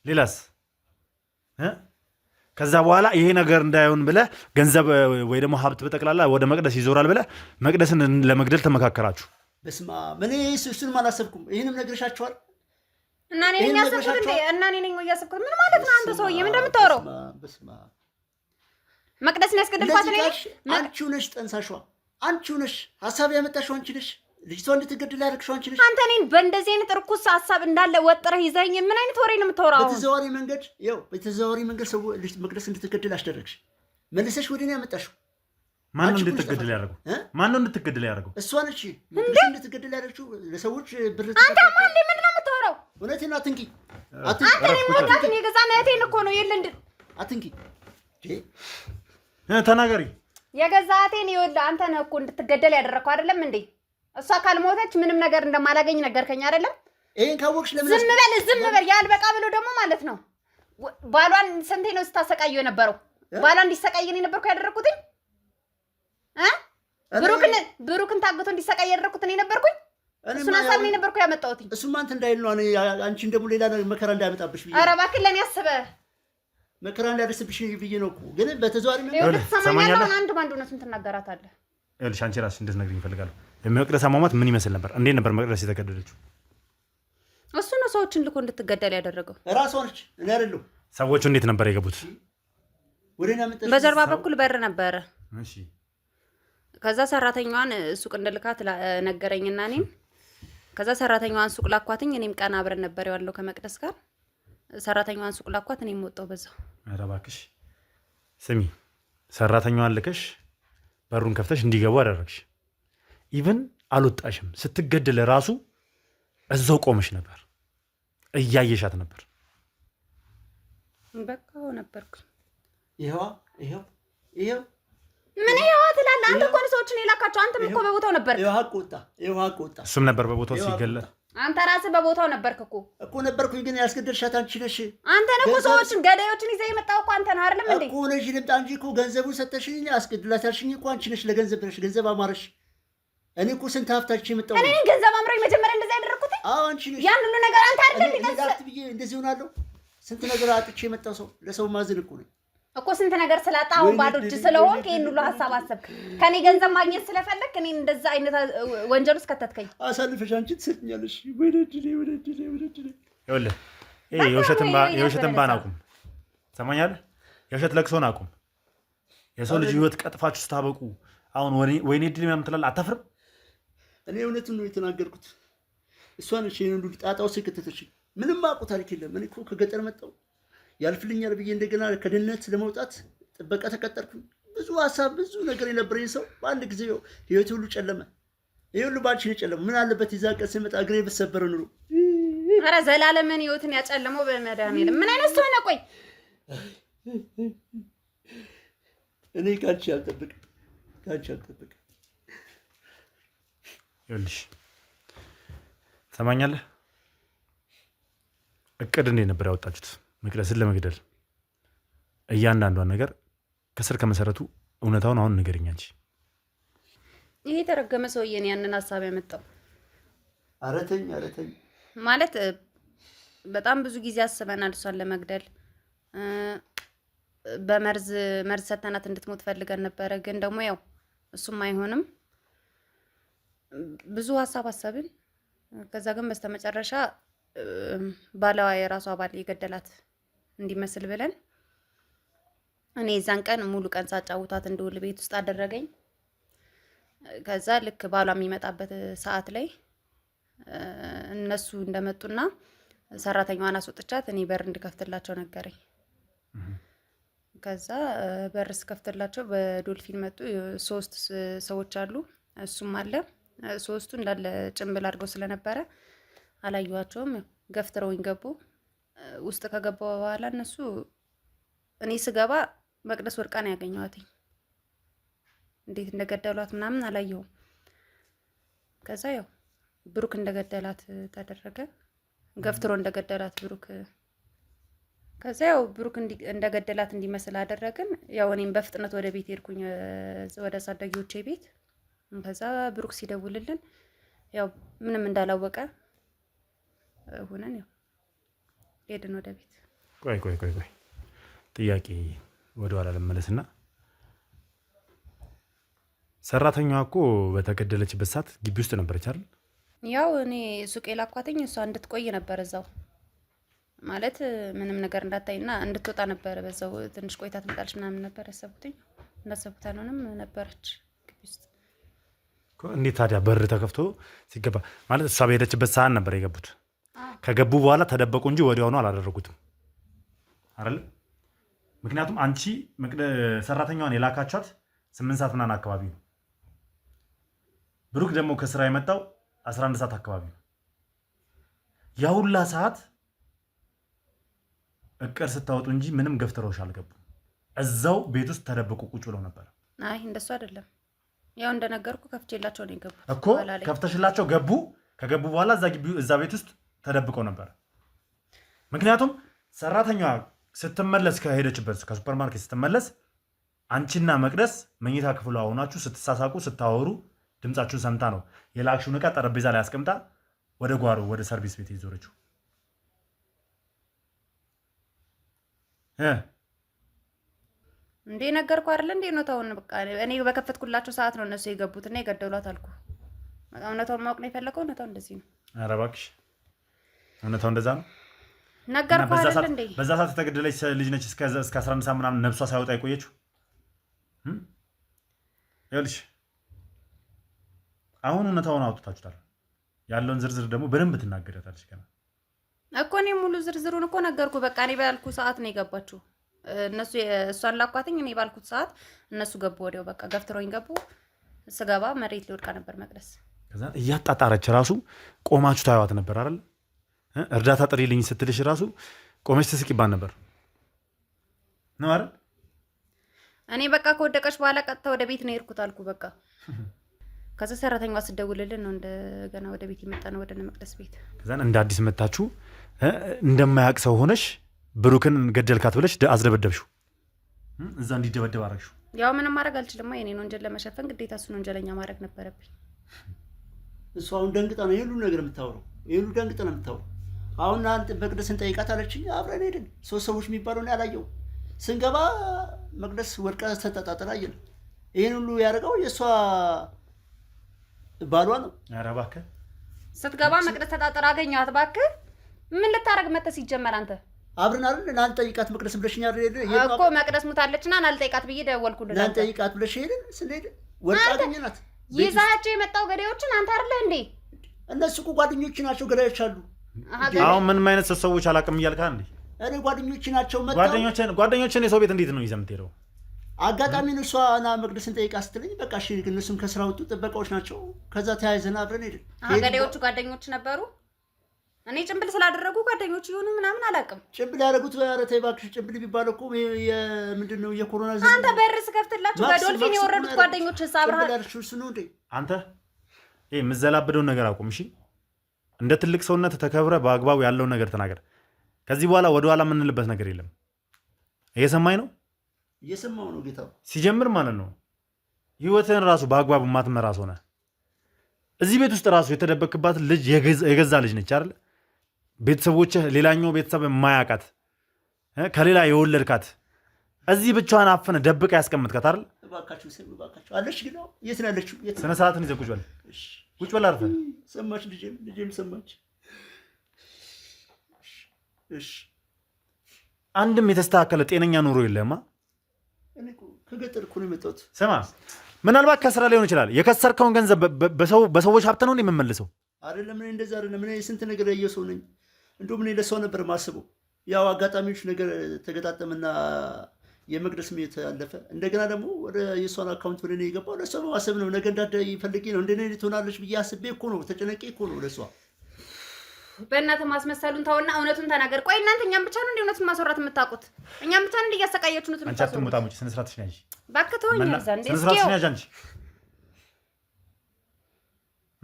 Speaker 1: ሌላስ? ከዛ በኋላ ይሄ ነገር እንዳይሆን ብለህ ገንዘብ ወይ ደግሞ ሀብት በጠቅላላ ወደ መቅደስ ይዞራል ብለህ መቅደስን ለመግደል ተመካከራችሁ።
Speaker 3: በስማ ምን እሱንም አላሰብኩም። ይሄንም ነግሬሻቸዋል።
Speaker 2: እና እኔ ነኝ ያሰብኩት እንዴ? እና እኔ ነኝ ያሰብኩት። ምን ማለት ነው አንተ ሰውዬ? ምን እንደምታወራው?
Speaker 3: በስማ
Speaker 2: መቅደስን ያስገደልኳት እኔ ነኝ።
Speaker 3: አንቺው ነሽ ጠንሳሽዋ፣ አንቺው ነሽ ሀሳብ ያመጣሽው አንቺ ነሽ። ልጅቷ እንድትገደል ያደረግሽው አንቺ ነሽ።
Speaker 2: አንተ እኔን በእንደዚህ አይነት እርኩስ ሀሳብ እንዳለ ወጥረህ ይዘኝ ምን አይነት ወሬ ነው የምታወራው?
Speaker 3: በተዘዋዋሪ መንገድ ሰው መቅደስ እንድትገደል አስደረግሽ። መልሰሽ ወደ እኔ ያመጣሽው።
Speaker 1: ማነው እንድትገደል ያደረገው? ማነው እንድትገደል ያደረገው?
Speaker 3: እሷ ነች መቅደስ እንድትገደል ያደረግሽው። ለሰዎች ብር
Speaker 2: አንተ ማን ምንድን ነው የምታወራው?
Speaker 3: እውነቴን ነው። አትንኪ።
Speaker 2: አንተ እኔ የምወዳትን የገዛ እህቴን እኮ ነው የለ
Speaker 3: አትንኪ።
Speaker 1: ተናገሪ።
Speaker 2: የገዛ እህቴን ይኸውልህ አንተ ነህ እኮ እንድትገደል ያደረግከው አይደለም እንዴ? እሷ ካልሞተች ምንም ነገር እንደማላገኝ ነገርከኝ አይደለም?
Speaker 3: ይሄን ካወቅሽ ለምን
Speaker 2: ዝም በል ያልበቃ ብሎ ደግሞ ማለት ነው ባሏን ስንቴ ነው ስታሰቃየው የነበረው? ባሏን እንዲሰቃይ ነው የነበርኩ ያደረኩትኝ? ብሩክን ታግቶ እንዲሰቃይ ያደረኩት እኔ ነበርኩኝ። እሱን ሀሳብ ነው የነበርኩ ያመጣሁትኝ።
Speaker 3: እሱማ አንተ እንዳይል ነው አንቺን ደግሞ ሌላ መከራ እንዳያመጣብሽ ብዬ።
Speaker 2: ኧረ እባክህ ለኔ አስበህ
Speaker 3: መከራ እንዳያደርስብሽ ብዬ ነው እኮ። ግን በተዘዋዋሪ
Speaker 2: አንድ ባንድ እውነቱን ትናገራታለህ።
Speaker 1: ይኸውልሽ አንቺ እራስሽ እንድትነግሪኝ እፈልጋለሁ። የመቅደስ አሟሟት ምን ይመስል ነበር? እንዴት ነበር መቅደስ የተገደለችው?
Speaker 2: እሱ ነው ሰዎችን ልኮ እንድትገደል ያደረገው።
Speaker 3: ራሷ ነች፣ እኔ አይደለሁ።
Speaker 1: ሰዎቹ እንዴት ነበር የገቡት?
Speaker 2: በጀርባ በኩል በር ነበረ።
Speaker 1: እሺ
Speaker 2: ከዛ ሰራተኛዋን ሱቅ እንደልካት ነገረኝና እኔም ከዛ ሰራተኛዋን ሱቅ ላኳትኝ። እኔም ቀን አብረን ነበር ያለው ከመቅደስ ጋር። ሰራተኛዋን ሱቅ ላኳት፣ እኔም ወጣሁ በዛው።
Speaker 1: ኧረ እባክሽ ስሚ፣ ሰራተኛዋን ልከሽ በሩን ከፍተሽ እንዲገቡ አደረግሽ። ኢቭን አልወጣሽም። ስትገደል ራሱ እዛው ቆመሽ ነበር፣ እያየሻት ነበር።
Speaker 2: በቃ ነበርኩ።
Speaker 3: ይሄው
Speaker 2: ምን ይሄው ትላለህ አንተ? እኮ ሰዎችን የላካቸው አንተም እኮ በቦታው ነበር።
Speaker 3: ይሄው ሀቅ ወጣ።
Speaker 1: እሱም ነበር በቦታው ሲገለል።
Speaker 2: አንተ ራስህ በቦታው ነበርክ
Speaker 3: እኮ ነበርኩኝ፣ ግን ያስገደልሻት አንቺ ነሽ።
Speaker 2: አንተ ነው ሰዎችን ገዳዮችን ይዘህ የመጣው እኮ አንተ ነው አይደለም እንዴ?
Speaker 3: እኮ ነሽ ልምጣ እንጂ እኮ ገንዘቡን ሰጠሽኝ፣ አስገድላት ያልሽኝ እኮ አንቺ ነሽ። ለገንዘብ ብለሽ ገንዘብ አማረሽ። እኔ እኮ ስንት ሀብታች የመጣው
Speaker 2: እኔ ገንዘብ አምሮኝ መጀመሪያ እንደዛ ያደረኩት?
Speaker 3: አዎ አንቺ ነሽ።
Speaker 2: ያን ሁሉ ነገር አንተ አይደል እንዴ?
Speaker 3: ለዛት ብዬ እንደዚህ ሆናለሁ። ስንት ነገር አጥቼ የመጣው ሰው ለሰው ማዝን እኮ ነኝ
Speaker 2: እኮ። ስንት ነገር ስላጣ አሁን ባዶ እጅ ስለሆንክ ይሄን ሁሉ ሀሳብ አሰብክ። ከኔ ገንዘብ ማግኘት ስለፈለክ እኔ እንደዛ አይነት ወንጀል ውስጥ ከተትከኝ።
Speaker 3: አሳልፈሽ አንቺ ትሰጥኛለሽ። ወደድኔ
Speaker 1: ይኸውልህ ይሄ የውሸትን ባን አቁም። ሰማኛለህ? የውሸት ለቅሶን አቁም። የሰው ልጅ ህይወት ቀጥፋችሁ ስታበቁ አሁን ወይኔ ድል ምናምን ትላለህ። አታፍርም?
Speaker 3: እኔ እውነቱን ነው የተናገርኩት። እሷ ነች ይሄን ሁሉ ጣጣ ውስጥ የከተተችኝ። ምንም አውቀው ታሪክ የለም። እኔ እኮ ከገጠር መጣሁ ያልፍልኛል ብዬ እንደገና ከድህነት ለመውጣት ጥበቃ ተቀጠርኩኝ። ብዙ ሀሳብ ብዙ ነገር የነበረኝ ሰው በአንድ ጊዜ ህይወት ሁሉ ጨለመ። ይሄ ሁሉ ባንቺ ነው የጨለመው። ምን አለበት የዛ ቀን ስመጣ እግሬ በተሰበረ ኑሮ።
Speaker 2: ኧረ ዘላለምን ህይወትን ያጨለመው በመድኃኒዓለም ምን አይነት ሰው ነህ? ቆይ
Speaker 3: እኔ ካንቺ አልጠብቅም።
Speaker 1: ይኸውልሽ ሰማኛለህ? እቅድ እንዴት ነበር ያወጣችሁት? መቅደስን ለመግደል እያንዳንዷን ነገር ከስር ከመሰረቱ እውነታውን አሁን ንገሪኝ አንቺ።
Speaker 2: ይሄ የተረገመ ሰውዬን ያንን ሀሳብ ያመጣው
Speaker 3: አረተኝ
Speaker 2: ማለት በጣም ብዙ ጊዜ አስበናል እሷን ለመግደል። በመርዝ ሰተናት እንድትሞት ፈልገን ነበረ። ግን ደግሞ ያው እሱም አይሆንም ብዙ ሀሳብ አሰብን። ከዛ ግን በስተመጨረሻ ባለዋ የራሷ ባል የገደላት እንዲመስል ብለን እኔ የዛን ቀን ሙሉ ቀን ሳጫውታት እንደውል ቤት ውስጥ አደረገኝ። ከዛ ልክ ባሏ የሚመጣበት ሰዓት ላይ እነሱ እንደመጡና ሰራተኛዋን አስወጥቻት እኔ በር እንድከፍትላቸው ነገረኝ። ከዛ በር ስከፍትላቸው በዶልፊን መጡ። 3 ሰዎች አሉ፣ እሱም አለ። 3ቱ እንዳለ ጭንብል አድርገው ስለነበረ አላየኋቸውም። ገፍትረውኝ ገቡ። ውስጥ ከገባ በኋላ እነሱ እኔ ስገባ መቅደስ ወድቃ ነው ያገኘኋት። እንዴት እንደገደሏት ምናምን አላየሁም። ከዛ ያው ብሩክ እንደገደላት ተደረገ። ገፍትሮ እንደገደላት ብሩክ። ከዛ ያው ብሩክ እንደገደላት እንዲመስል አደረግን። ያው እኔም በፍጥነት ወደ ቤት ሄድኩኝ፣ ወደ አሳዳጊዎቼ ቤት። ከዛ ብሩክ ሲደውልልን ያው ምንም እንዳላወቀ ሆነን ያው ሄድን ወደ ቤት።
Speaker 1: ቆይ ጥያቄ ወደ ኋላ ልመለስና ሰራተኛዋ እኮ በተገደለችበት ሰዓት ግቢ ውስጥ ነበረች አይደል?
Speaker 2: ያው እኔ ሱቅ የላኳትኝ እሷ እንድትቆይ ነበር እዛው፣ ማለት ምንም ነገር እንዳታይና እንድትወጣ ነበር። በዛው ትንሽ ቆይታ ትመጣለች ምናምን ነበር ያሰብኩትኝ። እንዳሰብኩት አልሆነም፣ ነበረች ግቢ ውስጥ።
Speaker 1: እንዴት ታዲያ በር ተከፍቶ ሲገባ ማለት እሷ በሄደችበት ሰዓት ነበር የገቡት። ከገቡ በኋላ ተደበቁ እንጂ ወዲያውኑ አላደረጉትም አይደል? ምክንያቱም አንቺ ሰራተኛዋን የላካቻት 8 ሰዓት ምናምን አካባቢ ነው። ብሩክ ደግሞ ከስራ የመጣው 11 ሰዓት አካባቢ ነው። ያ ሁላ ሰዓት እቅድ ስታወጡ እንጂ ምንም ገፍትረውሽ አልገቡም። እዛው ቤት ውስጥ ተደብቁ ቁጭ ብለው ነበር።
Speaker 2: አይ እንደሱ አይደለም። ያው እንደነገርኩ ከፍቼላቸው ነው የገቡት
Speaker 1: እኮ። ከፍተሽላቸው ገቡ። ከገቡ በኋላ እዛ ቤት ውስጥ ተደብቀው ነበር። ምክንያቱም ሰራተኛዋ ስትመለስ ከሄደችበት ከሱፐርማርኬት ስትመለስ አንቺና መቅደስ መኝታ ክፍሏ ሆናችሁ ስትሳሳቁ ስታወሩ ድምጻችሁን ሰምታ ነው የላክሽውን ዕቃ ጠረጴዛ ላይ አስቀምጣ ወደ ጓሮ ወደ ሰርቪስ ቤት ይዞረችው።
Speaker 2: እንዴ ነገርኩ አይደል? እንዴ ነው ታውን በቃ እኔ በከፈትኩላቸው ሰዓት ነው እነሱ የገቡትና የገደሏት አልኩ። እውነታውን ማወቅ ነው የፈለከው? እውነታው እንደዚህ ነው። ኧረ
Speaker 1: እባክሽ እውነታው እንደዛ ነው።
Speaker 2: ነገርኩ አይደል? እንዴ
Speaker 1: በዛ ሰዓት የተገደለች ልጅ ነች እስከ 11 ሰዓት ምናምን ነብሷ ሳይወጣ የቆየችው። ይኸውልሽ አሁን እውነታውን አውጥታችሁታል። ያለውን ዝርዝር ደግሞ በደንብ ትናገሪያታለሽ ገና
Speaker 2: እኮ። እኔ ሙሉ ዝርዝሩን እኮ ነገርኩ። በቃ እኔ ባልኩ ሰዓት ነው የገባችው። እነሱ እሷን ላኳትኝ፣ እኔ ባልኩት ሰዓት እነሱ ገቡ። ወዲያው በቃ ገፍትሮኝ ገቡ። ስገባ መሬት ሊወድቃ ነበር መቅደስ።
Speaker 1: ከዛ እያጣጣረች ራሱ ቆማችሁ ታዩዋት ነበር አይደል? እርዳታ ጥሪልኝ ስትልሽ ራሱ ቆመች ትስቂባን ነበር ነው አይደል?
Speaker 2: እኔ በቃ ከወደቀች በኋላ ቀጥታ ወደ ቤት ነው የሄድኩት አልኩ። በቃ ከዛ ሰራተኛዋ ስደውልልን ነው እንደገና ወደ ቤት የመጣ ነው ወደ መቅደስ ቤት።
Speaker 1: ከዛን እንደ አዲስ መጣችሁ እንደማያውቅ ሰው ሆነሽ ብሩክን ገደልካት ብለሽ አስደበደብሽው፣ እዛ እንዲደበደብ አደረግሽው።
Speaker 2: ያው ምንም ማድረግ አልችልም። የኔን ወንጀል ለመሸፈን ግዴታ እሱን ወንጀለኛ ማድረግ ነበረብኝ።
Speaker 3: እሱ አሁን ደንግጣ ነው ይሄ ሁሉ ነገር የምታወራው፣ ይሄ ሁሉ ደንግጣ ነው የምታወራው። አሁን አንተ መቅደስን ጠይቃት አለችኝ። አብረን ሄድን። 3 ሰዎች የሚባለውን ያላየው ስንገባ መቅደስ ወድቃ ተጣጣጥላ አየን። ይሄን ሁሉ ያደረገው የእሷ ባሏ ነው።
Speaker 1: ኧረ እባክህ
Speaker 2: ስትገባ መቅደስ ተጣጥራ አገኘኋት። እባክህ ምን ልታረግ መጥተህ ሲጀመር አንተ
Speaker 3: አብረን አይደል ናን ጠይቃት መቅደስ ብለሽኛ አይደል
Speaker 2: እኮ መቅደስ ሙታለችና ናን ጠይቃት ብዬ ደወልኩልህ።
Speaker 3: ናን ጠይቃት ብለሽ ሄድን። ስንሄድ ወድቃ አገኘናት።
Speaker 2: ይዛቸው የመጣው ገዳዮችን አንተ አይደለ እንዴ?
Speaker 3: እነሱ እኮ ጓደኞች ናቸው፣ ገዳዮች አሉ።
Speaker 1: አሁን ምንም አይነት ሰዎች አላውቅም እያልካ እንዴ?
Speaker 3: እኔ ጓደኞች ናቸው መጣው።
Speaker 1: ጓደኞችን የሰው ቤት እንዴት ነው ይዘህ የምትሄደው?
Speaker 3: አጋጣሚ ነው እሷ እና መቅደስን ጠይቃ ስትለኝ በቃ እሺ፣ እነሱም ከስራ ወጡ፣ ጥበቃዎች ናቸው። ከዛ ተያይዘን አብረን ሄድን።
Speaker 2: ገዳዮቹ ጓደኞች ነበሩ። እኔ ጭምብል ስላደረጉ ጓደኞች ይሁኑ ምናምን አላውቅም።
Speaker 3: ጭምብል ያደረጉት ኧረ ተይ እባክሽ፣ ጭምብል ቢባል እኮ ምንድን ነው የኮሮና ዘመን።
Speaker 2: አንተ በር ስከፍትላችሁ በዶልፊን የወረዱት ጓደኞች ሳብራህ
Speaker 3: እሱ ነው እንዴ?
Speaker 1: አንተ ይሄ የምዘላበደውን ነገር አቁም እሺ። እንደ ትልቅ ሰውነት ተከብረ በአግባቡ ያለውን ነገር ተናገር። ከዚህ በኋላ ወደ ኋላ የምንልበት ነገር የለም። እየሰማኝ ነው?
Speaker 3: እየሰማው ነው ጌታው።
Speaker 1: ሲጀምር ማለት ነው ህይወትህን ራሱ በአግባቡ ማትመራ ሰው ነህ። እዚህ ቤት ውስጥ ራሱ የተደበቅባት ልጅ የገዛ ልጅ ነች አይደል? ቤተሰቦችህ ሌላኛው ቤተሰብ የማያውቃት ከሌላ የወለድካት እዚህ ብቻዋን አፍነ ደብቃ ያስቀምጥካት አይደል?
Speaker 3: እባካችሁ አለሽ ግን የት ነው ያለችው?
Speaker 1: ስነ ስርዓትን ይዘህ ቁጭ በል። ቁጭ በል አርፈህ።
Speaker 3: ሰማች ልጄም ሰማች። እሺ
Speaker 1: አንድም የተስተካከለ ጤነኛ ኑሮ የለህማ።
Speaker 3: እኔ ከገጠር እኮ ነው የመጣሁት።
Speaker 1: ስማ ምናልባት ከስራ ሊሆን ይችላል። የከሰርከውን ገንዘብ በሰዎች ሀብት ነው የምመልሰው
Speaker 3: አይደለም። እኔ እንደዛ አይደለም። እኔ ስንት ነገር ያየሁ ሰው ነኝ። እንደውም እኔ ለሰው ነበር ማስበው። ያው አጋጣሚዎች ነገር ተገጣጠምና የመቅደስ ሜት አለፈ። እንደገና ደግሞ ወደ የሷን አካውንት ወደ እኔ የገባው ለሷ በማሰብ ነው። ነገ እንዳደ ይፈልጊ ነው እንደኔ ትሆናለች ብዬ አስቤ እኮ ነው። ተጨነቄ እኮ ነው ለሷ።
Speaker 2: በእናትህ ማስመሰሉን ተውና እውነቱን ተናገር። ቆይ እናንተ እኛም ብቻ ነው እንደ እውነቱን ማስወራት የምታውቁት? እኛም ብቻ ነው እንደ እያሰቃያችሁ ነው
Speaker 1: የምታውቁት? አንቺ አትሙጣሙጪ። ስነ ስርዓትሽ ነሽ።
Speaker 2: እባክህ ተወኝ። እዛ እንደ
Speaker 1: ስነ ስርዓትሽ ነሽ። አንቺ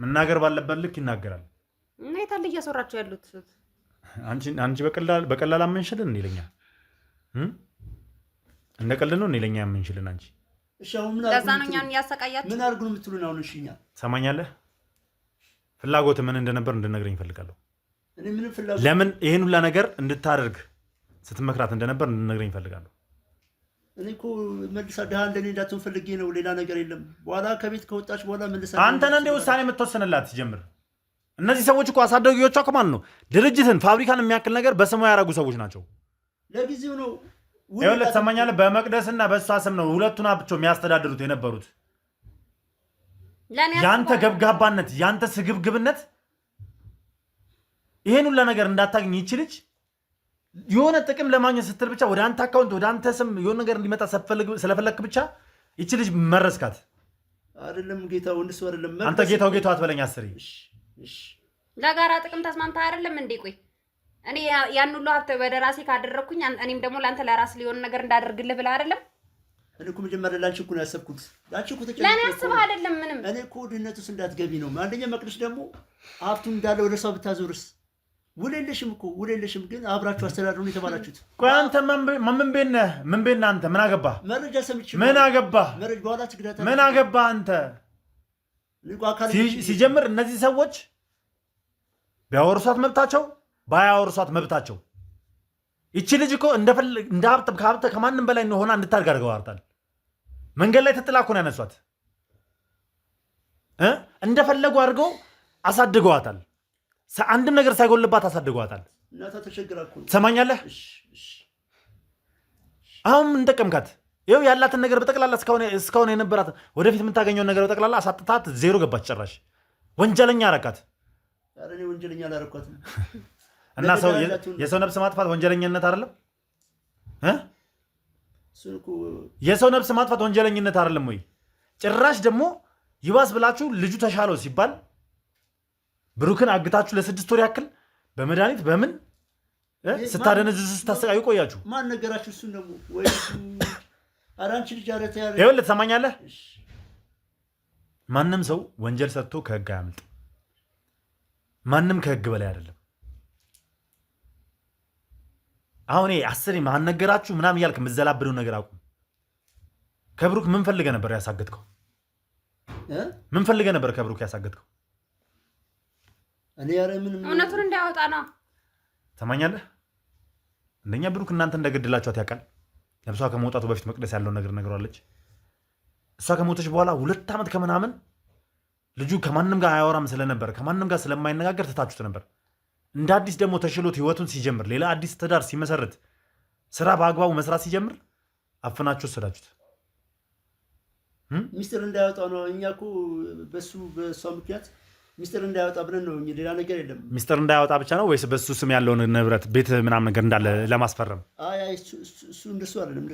Speaker 1: መናገር ባለበት ልክ ይናገራል።
Speaker 2: እና የታለ እያስወራችሁ ያሉት?
Speaker 1: አንቺ በቀላል አመንሽልን እንዴ ለኛ? እንደ ቀልድ ነው እንዴ ለኛ አመንሽልን አንቺ?
Speaker 3: እሺ አሁን ምን
Speaker 2: ለዛ ነው እኛን እያሰቃያችሁ?
Speaker 3: ምን አድርጉ ነው የምትሉን? አሁን እሺ እኛ
Speaker 1: ሰማኛለህ? ፍላጎት ምን እንደነበር እንድነግረኝ እፈልጋለሁ።
Speaker 3: እኔ ምን ፍላጎት
Speaker 1: ለምን ይሄን ሁላ ነገር እንድታደርግ ስትመክራት እንደነበር እንድነግረኝ እፈልጋለሁ።
Speaker 3: እኔ እኮ መልሳ ደሃ እንደኔ እንዳትሆን ፈልጌ ነው፣ ሌላ ነገር የለም። በኋላ ከቤት ከወጣች በኋላ መልሳ
Speaker 1: አንተ ነህ እንደ ውሳኔ የምትወሰንላት ሲጀምር። እነዚህ ሰዎች እኮ አሳዳጊዎቿ እኮ ማለት ነው ድርጅትን ፋብሪካን የሚያክል ነገር በስሟ ያደረጉ ሰዎች ናቸው።
Speaker 3: ለጊዜው ነው
Speaker 1: ይኸውልህ ትሰማኛለህ? በመቅደስና በእሷ ስም ነው ሁለቱን አብቸው የሚያስተዳድሩት የነበሩት። ያንተ ገብጋባነት፣ ያንተ ስግብግብነት ይሄን ሁላ ነገር እንዳታገኝ ይችልች የሆነ ጥቅም ለማግኘት ስትል ብቻ ወደ አንተ አካውንት ወደ አንተ ስም የሆነ ነገር እንዲመጣ ስለፈለክ ብቻ ይችልች መረስካት።
Speaker 3: አይደለም ጌታው እንደሱ አይደለም።
Speaker 1: አንተ ጌታው አትበለኝ አስሪ።
Speaker 2: ለጋራ ጥቅም ተስማምተህ አይደለም እንዴ? ቆይ እኔ ያን ሁሉ ሀብት ወደ ራሴ ካደረኩኝ እኔም ደግሞ ለአንተ ለራስ ሊሆን ነገር እንዳደርግልህ ብለህ አይደለም?
Speaker 3: እኔ እኮ መጀመሪያ ላንቺ እኮ ነው ያሰብኩት። ላንቺ እኮ ተጨነቀ።
Speaker 2: ለኔ አስበህ አይደለም ምንም።
Speaker 3: እኔ እኮ ድህነት ውስጥ እንዳትገቢ ነው። አንደኛ መቅደስ ደግሞ ሀብቱን እንዳለ ወደ እሷ ብታዞርስ? ውል የለሽም እኮ ውል የለሽም፣ ግን አብራችሁ አስተዳድሩ ነው የተባላችሁት።
Speaker 1: ቆይ አንተ ምን ቤት ነህ? ምን ቤት ነህ አንተ? ምን አገባህ?
Speaker 3: መረጃ ሰምቼ
Speaker 1: ምን አገባህ?
Speaker 3: መረጃ በኋላ ትግዳታ
Speaker 1: ምን አገባህ አንተ? ሲጀምር እነዚህ ሰዎች ቢያወርሷት መብታቸው፣ ባያወርሷት መብታቸው። ይቺ ልጅ እኮ እንደ ሀብት ከማንም በላይ ሆና እንድታድግ አድርገዋታል። መንገድ ላይ ተጥላ እኮ ነው ያነሷት። እንደፈለጉ አድርገው አሳድገዋታል። አንድም ነገር ሳይጎልባት አሳድገዋታል።
Speaker 3: እናቷ ተቸግራ እኮ
Speaker 1: ትሰማኛለህ? አሁን ምን ጠቀምካት? ይኸው ያላትን ነገር በጠቅላላ እስካሁን የነበራት ወደፊት የምታገኘውን ነገር በጠቅላላ አሳጥታት ዜሮ ገባች። ጭራሽ ወንጀለኛ አረካት።
Speaker 3: ኧረ እኔ ወንጀለኛ አላረኳትም።
Speaker 1: እና የሰው ነፍስ ማጥፋት ወንጀለኝነት አይደለም? የሰው ነፍስ ማጥፋት ወንጀለኝነት አይደለም ወይ? ጭራሽ ደግሞ ይባስ ብላችሁ ልጁ ተሻለው ሲባል ብሩክን አግታችሁ ለ6 ወር ያክል በመድኃኒት በምን ስታደነዝዙ ስታሰቃዩ ቆያችሁ።
Speaker 3: ማን ነገራችሁ? እሱን ደግሞ ወይ አራንቺ ልጅ አረተ ያለ
Speaker 1: ይኸውልህ ትሰማኛለህ? ማንም ሰው ወንጀል ሰርቶ ከህግ አያመልጥ። ማንም ከህግ በላይ አይደለም። አሁን አስሬ ማን ነገራችሁ ምናምን እያልክ የምትዘላብደው ነገር አቁም። ከብሩክ ምን ፈልገህ ነበር ያሳገድከው? ምን ፈልገህ ነበር ከብሩክ ያሳገድከው?
Speaker 3: እኔ ያረ ምን
Speaker 2: እውነቱን እንዳያወጣ ነው።
Speaker 1: ሰማኛለህ? እንደኛ ብሩክ እናንተ እንደገደላችኋት ያውቃል። ለብሷ ከመውጣቱ በፊት መቅደስ ያለውን ነገር ነግሯለች። እሷ ከሞተች በኋላ 2 ዓመት ከምናምን ልጁ ከማንም ጋር አያወራም ስለነበር ከማንም ጋር ስለማይነጋገር ትታችሁት ነበር። እንደ አዲስ ደግሞ ተሽሎት ህይወቱን ሲጀምር ሌላ አዲስ ትዳር ሲመሰርት ስራ በአግባቡ መስራት ሲጀምር አፍናችሁ ወሰዳችሁት።
Speaker 3: ሚስጥር እንዳያወጣ ነው። እኛ እኮ በሷ ምክንያት ሚስጥር እንዳያወጣ ብለን ነው እንጂ ሌላ ነገር የለም።
Speaker 1: ሚስጥር እንዳያወጣ ብቻ ነው ወይስ በሱ ስም ያለውን ንብረት ቤት ምናምን ነገር እንዳለ ለማስፈረም?
Speaker 3: አይ እሱ እንደሱ አይደለም።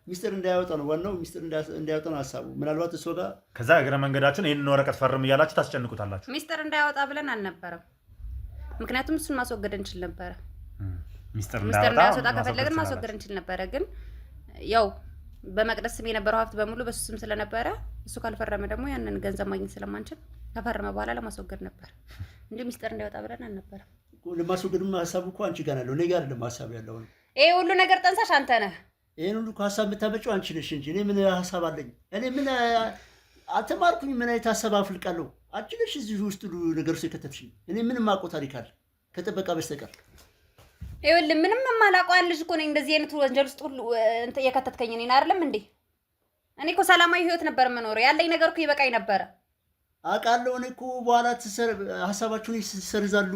Speaker 3: ሚስጥር እንዳያወጣ ነው ዋናው። ሚስጥር እንዳያወጣ ነው ሀሳቡ። ምናልባት እሱ ጋር
Speaker 1: ከዛ እግረ መንገዳችሁን ይህንን ወረቀት ፈርም እያላችሁ ታስጨንቁታላችሁ።
Speaker 2: ሚስጥር እንዳያወጣ ብለን አልነበረም። ምክንያቱም እሱን ማስወገድ እንችል ነበረ። ሚስጥር እንዳያወጣ ከፈለግን ማስወገድ እንችል ነበረ። ግን ያው በመቅደስ ስም የነበረው ሀብት በሙሉ በሱ ስም ስለነበረ እሱ ካልፈረመ ደግሞ ያንን ገንዘብ ማግኘት ስለማንችል ከፈረመ በኋላ ለማስወገድ ነበር እንጂ ሚስጥር እንዳይወጣ ብለን አልነበረም።
Speaker 3: ለማስወገድማ ሀሳቡ እኮ አንቺ ጋር ያለው እኔ ጋር አይደለም ሀሳብ ያለው።
Speaker 2: ይሄ ሁሉ ነገር ጠንሳሽ አንተ ነህ።
Speaker 3: ይሄን ሁሉ ሀሳብ የምታመጪው አንቺ ነሽ እንጂ እኔ ምን ሀሳብ አለኝ? እኔ ምን አልተማርኩኝ። ምን አይነት ሀሳብ አፍልቃለሁ? አንቺ ነሽ እዚህ ውስጥ ሁሉ ነገር ውስጥ የከተትሽኝ። እኔ ምንም አውቀው ታሪክ አለ ከጠበቃ በስተቀር?
Speaker 2: ይኸውልህ ምንም የማላውቀው ልጅ እኮ ነኝ። እንደዚህ አይነት ወንጀል ውስጥ ሁሉ የከተትከኝ እኔን አይደለም እንዴ? እኔ እኮ ሰላማዊ ህይወት ነበር የምኖረው። ያለኝ ነገር እኮ ይበቃኝ ነበረ። አውቃለሁ። እኔ እኮ በኋላ ሀሳባችሁን ይሰርዛሉ።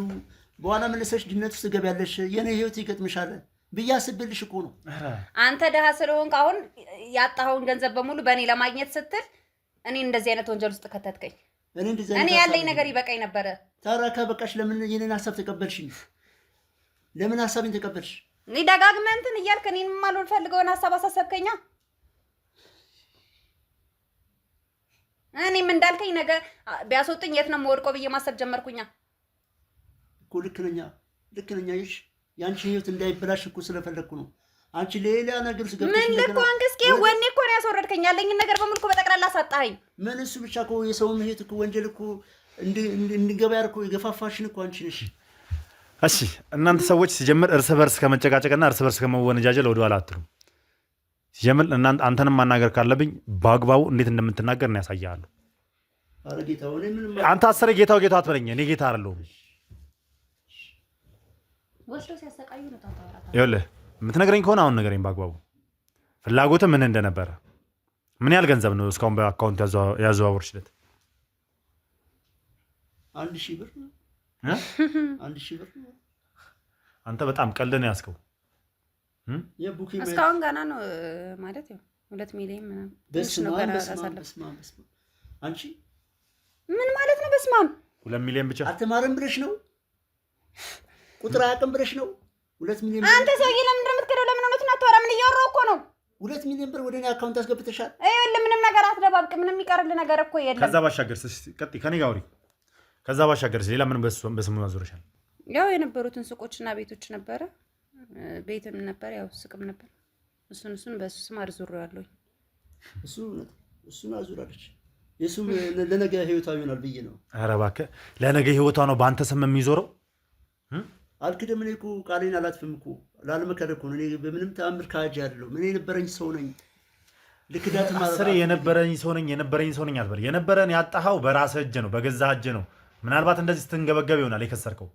Speaker 2: በኋላ መለሰሽ ድነት ውስጥ ትገቢያለሽ። የኔ ህይወት ይገጥምሻል ብዬ አስቤልሽ እኮ ነው። አንተ ደሃ ስለሆንክ አሁን ያጣኸውን ገንዘብ በሙሉ በእኔ ለማግኘት ስትል እኔ እንደዚህ አይነት ወንጀል ውስጥ ከተትከኝ። እኔ ያለኝ ነገር ይበቃኝ ነበረ። ታዲያ ከበቃሽ ለምን የኔን ሀሳብ ተቀበልሽኝ? ለምን ሀሳቤን ተቀበልሽ? እኔ ደጋግመህ እንትን እያልክ እኔን የማልፈልገውን ሀሳብ አሳሰብከኛ። እኔም እንዳልከኝ ነገ ቢያስወጡኝ የት ነው የምወድቀው ብዬ ማሰብ ጀመርኩኛ እኮ። ልክ ነኝ። ይሽ ያንቺ ህይወት እንዳይበላሽ እኮ ስለፈለግኩ ነው። አንቺ ሌላ ነገር ውስጥ ገብተሽ ምን ልኮ አንገስኬ ወኔ እኮ ነው ያስወረድከኝ። ያለኝን ነገር በሙሉ እኮ በጠቅላላ ሳጣኸኝ። ምን እሱ ብቻ እኮ የሰውን ህይወት እኮ ወንጀል እኮ እንድገባ ያልከው የገፋፋሽን እኮ አንቺ ነሽ።
Speaker 1: እሺ እናንተ ሰዎች ሲጀምር እርስ በርስ ከመጨቃጨቅና እርስ በርስ ከመወነጃጀል ወደኋላ አትሉም። ሲጀምር እናንተ አንተንም ማናገር ካለብኝ በአግባቡ እንዴት እንደምትናገር ነው ያሳያለሁ።
Speaker 3: አረ ጌታው እኔ ምንም
Speaker 1: አንተ አሰረ ጌታው አትበለኝ። እኔ ጌታ አይደለሁም።
Speaker 2: ወስዶ ሲያሰቃዩ ነው ታታወራታ።
Speaker 1: ይኸውልህ የምትነግረኝ ከሆነ አሁን ንገረኝ በአግባቡ። ፍላጎትህ ምን እንደነበረ፣ ምን ያህል ገንዘብ ነው እስካሁን በአካውንት ያዘዋወርሽለት?
Speaker 3: 1000 ብር 1000 ብር።
Speaker 1: አንተ በጣም ቀልድ ነው ያዝከው።
Speaker 2: እስካሁን ገና ነው ማለት ነው 2 ሚሊዮን ምናምን።
Speaker 3: በስመ አብ አንቺ
Speaker 2: ምን ማለት ነው? በስመ አብ
Speaker 1: 2 ሚሊዮን ብቻ
Speaker 3: አትማርም ብለሽ ነው? ቁጥር አያውቅም ብለሽ ነው? 2 ሚሊዮን።
Speaker 2: አንተ ሰውዬ ለምን እንደምትከደው ለምን እውነቱን አታወራም? ምን እያወራሁ እኮ ነው።
Speaker 3: 2 ሚሊዮን ብር ወደ እኔ አካውንት አስገብተሻል።
Speaker 2: ይኸውልህ ምንም ነገር አትደባብቅ። ምንም የሚቀርልህ ነገር እኮ የለም።
Speaker 1: ከዛ ባሻገር ቀጥይ፣ ከኔ ጋር አውሪ። ከዛ ባሻገር ሌላ ምንም በስሙ ያዞርሻል?
Speaker 2: ያው የነበሩትን ሱቆችና ቤቶች ነበረ፣ ቤትም ነበር፣ ያው ሱቅም ነበር። እሱን በሱ ስም አርዙሬዋለሁ። እሱን አዙራለች። የሱም ለነገ ህይወቷ ይሆናል ብዬ ነው።
Speaker 1: ኧረ እባክህ ለነገ ህይወቷ ነው በአንተ ስም የሚዞረው?
Speaker 3: አልክደም። እኔ እኮ ቃሌን አላጥፍም እኮ ላለመከረ እኮ ነው። እኔ በምንም ተአምር ካጅ አይደለሁም። እኔ የነበረኝ ሰው ነኝ። ልክዳት ማለት
Speaker 1: አስሬ የነበረኝ ሰው ነኝ አትበል። የነበረን ያጣኸው በራስህ እጅ ነው፣ በገዛ እጅ ነው። ምናልባት እንደዚህ ስትንገበገብ ይሆናል የከሰርከው።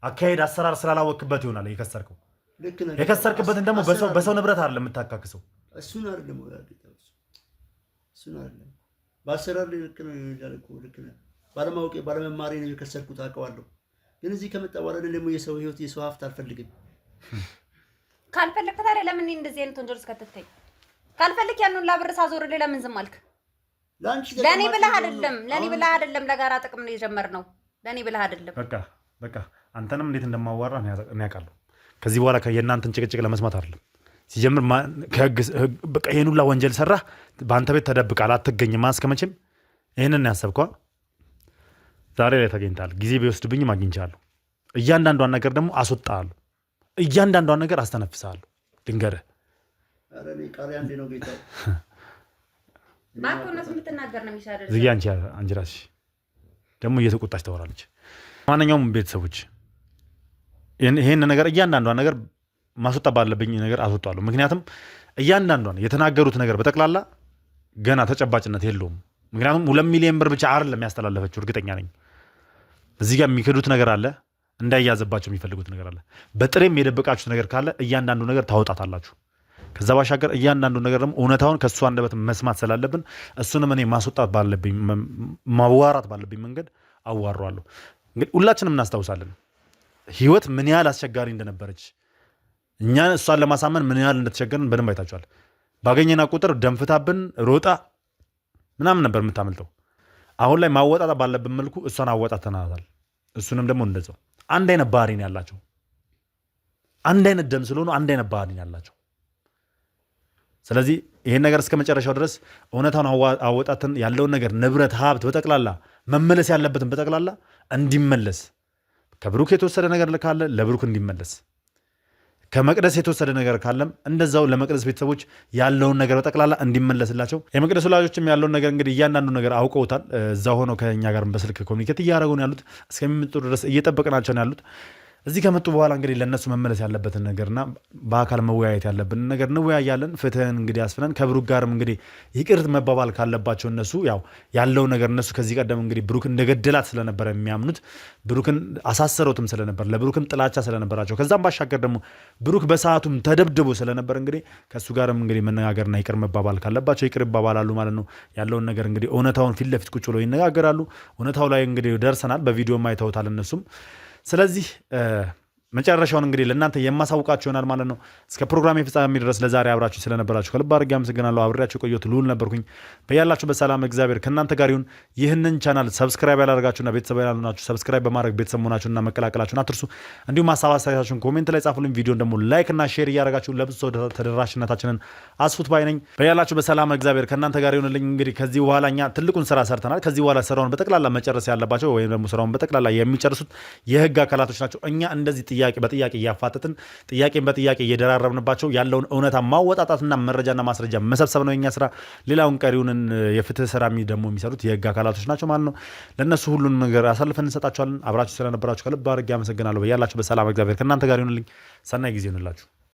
Speaker 1: አካሄድ አሰራር ስላላወቅበት ይሆናል የከሰርከው። የከሰርክበትን ደግሞ በሰው ንብረት አይደለም የምታካክሰው።
Speaker 3: እሱን አይደለም በአሰራር ላይ ልክ ነው ያልኩ። ልክ ነው። ባለማወቄ ባለመማሬ ነው የከሰርኩት፣ አውቀዋለሁ። ግን እዚህ ከመጣ በኋላ ደግሞ የሰው ህይወት የሰው ሀብት አልፈልግም።
Speaker 2: ካልፈለክ ታዲያ ለምን እንደዚህ አይነት ወንጀል እስከተተኝ? ካልፈለክ ያንን ላብር ሳዞርልህ ለምን ዝም አልክ? ለኔ ብለህ አይደለም ለጋራ ጥቅም ነው የጀመርነው። ለኔ ብለህ አይደለም።
Speaker 1: በቃ አንተንም እንዴት እንደማዋራ እኔ ያውቃለሁ። ከዚህ በኋላ የእናንተን ጭቅጭቅ ለመስማት አይደለም። ሲጀምር በቃ ይሄን ሁላ ወንጀል ሰራህ፣ በአንተ ቤት ተደብቃል፣ አትገኝም። እስከመቼም ይሄንን ያሰብከው ዛሬ ላይ ተገኝታል። ጊዜ ቢወስድብኝም አግኝቻለሁ። እያንዳንዷን ነገር ደግሞ አስወጣለሁ። እያንዳንዷን ነገር አስተነፍሳለሁ። ድንገርህ
Speaker 2: ባኮነስ የምትናገር ነው የሚሻለው።
Speaker 1: ዝጊ አንቺ ራስሽ ደግሞ እየተቆጣች ታወራለች። ማንኛውም ቤተሰቦች ይሄን ነገር እያንዳንዷን ነገር ማስወጣት ባለብኝ ነገር አስወጣለሁ። ምክንያቱም እያንዳንዷን የተናገሩት ነገር በጠቅላላ ገና ተጨባጭነት የለውም። ምክንያቱም 2 ሚሊዮን ብር ብቻ አይደለም ያስተላለፈችው፣ እርግጠኛ ነኝ እዚህ ጋር የሚክዱት ነገር አለ፣ እንዳይያዝባቸው የሚፈልጉት ነገር አለ። በጥሬም የደበቃችሁት ነገር ካለ እያንዳንዱ ነገር ታወጣታላችሁ። ከዛ ባሻገር እያንዳንዱ ነገር ደግሞ እውነታውን ከእሱ አንደበት መስማት ስላለብን እሱንም እኔ ማስወጣት ባለብኝ ማዋራት ባለብኝ መንገድ አዋራዋለሁ። እንግዲህ ሁላችንም እናስታውሳለን ህይወት ምን ያህል አስቸጋሪ እንደነበረች፣ እኛ እሷን ለማሳመን ምን ያህል እንደተቸገርን በደንብ አይታችኋል። ባገኘና ቁጥር ደንፍታብን ሮጣ ምናምን ነበር የምታመልጠው። አሁን ላይ ማወጣት ባለብን መልኩ እሷን አወጣተናታል። እሱንም ደግሞ እንደዛው አንድ አይነት ባህሪ ነው ያላቸው። አንድ አይነት ደም ስለሆኑ አንድ አይነት ባህሪ ነው ያላቸው። ስለዚህ ይሄን ነገር እስከ መጨረሻው ድረስ እውነታውን አወጣትን ያለውን ነገር ንብረት፣ ሀብት በጠቅላላ መመለስ ያለበትን በጠቅላላ እንዲመለስ፣ ከብሩክ የተወሰደ ነገር ካለ ለብሩክ እንዲመለስ፣ ከመቅደስ የተወሰደ ነገር ካለም እንደዛው ለመቅደስ ቤተሰቦች ያለውን ነገር በጠቅላላ እንዲመለስላቸው። የመቅደስ ወላጆችም ያለውን ነገር እንግዲህ እያንዳንዱ ነገር አውቀውታል። እዛ ሆነው ከኛ ጋር በስልክ ኮሚኒኬት እያደረጉ ነው ያሉት። እስከሚመጡ ድረስ እየጠበቅናቸው ነው ያሉት። እዚህ ከመጡ በኋላ እንግዲህ ለእነሱ መመለስ ያለበትን ነገርና በአካል መወያየት ያለብን ነገር እንወያያለን። ፍትህን እንግዲህ ያስፍነን። ከብሩክ ጋርም እንግዲህ ይቅርት መባባል ካለባቸው እነሱ ያው ያለው ነገር እነሱ ከዚህ ቀደም እንግዲህ ብሩክ እንደገደላት ስለነበረ የሚያምኑት ብሩክን አሳሰረውትም ስለነበር ለብሩክም ጥላቻ ስለነበራቸው ከዛም ባሻገር ደግሞ ብሩክ በሰዓቱም ተደብድቦ ስለነበር እንግዲህ ከእሱ ጋርም እንግዲህ መነጋገርና ይቅር መባባል ካለባቸው ይቅር ይባባላሉ ማለት ነው። ያለውን ነገር እንግዲህ እውነታውን ፊት ለፊት ቁጭ ብለው ይነጋገራሉ። እውነታው ላይ እንግዲህ ደርሰናል። በቪዲዮም አይተውታል እነሱም። ስለዚህ መጨረሻውን እንግዲህ ለእናንተ የማሳውቃችሁ ይሆናል ማለት ነው። እስከ ፕሮግራም ፍጻሜ ድረስ ለዛሬ አብራችሁ ስለነበራችሁ ከልብ አድርጌ አመሰግናለሁ። አብሬያችሁ ቆየሁት ልዑል ነበርኩኝ። በያላችሁ በሰላም እግዚአብሔር ከእናንተ ጋር ይሁን። ይህንን ቻናል ሰብስክራይብ ያላደርጋችሁና ቤተሰብ ያልሆናችሁ ሰብስክራይብ በማድረግ ቤተሰብ መሆናችሁና መቀላቀላችሁን አትርሱ። እንዲሁም ሀሳብ አስተያየታችሁን ኮሜንት ላይ ጻፉልኝ። ቪዲዮን ደግሞ ላይክ እና ሼር እያደረጋችሁ ለብዙ ሰው ተደራሽነታችንን አስፉት ባይ ነኝ። በያላችሁ በሰላም እግዚአብሔር ከእናንተ ጋር ይሁንልኝ። እንግዲህ ከዚህ በኋላ እኛ ትልቁን ስራ ሰርተናል። ከዚህ በኋላ ስራውን በጠቅላላ መጨረስ ያለባቸው ወይም ደግሞ ስራውን በጠቅላላ የሚጨርሱት የህግ አካላቶች ናቸው። እኛ እንደዚህ በጥያቄ እያፋጠጥን ጥያቄን በጥያቄ እየደራረብንባቸው ያለውን እውነታ ማወጣጣትና መረጃና ማስረጃ መሰብሰብ ነው የኛ ስራ። ሌላውን ቀሪውን የፍትህ ስራ ደግሞ የሚሰሩት የህግ አካላቶች ናቸው ማለት ነው። ለእነሱ ሁሉን ነገር አሳልፈን እንሰጣቸዋለን። አብራችሁ ስለነበራችሁ ከልብ አድርጌ አመሰግናለሁ። ያላችሁ በሰላም እግዚአብሔር ከእናንተ ጋር ይሁንልኝ። ሰናይ ጊዜ ይሁንላችሁ።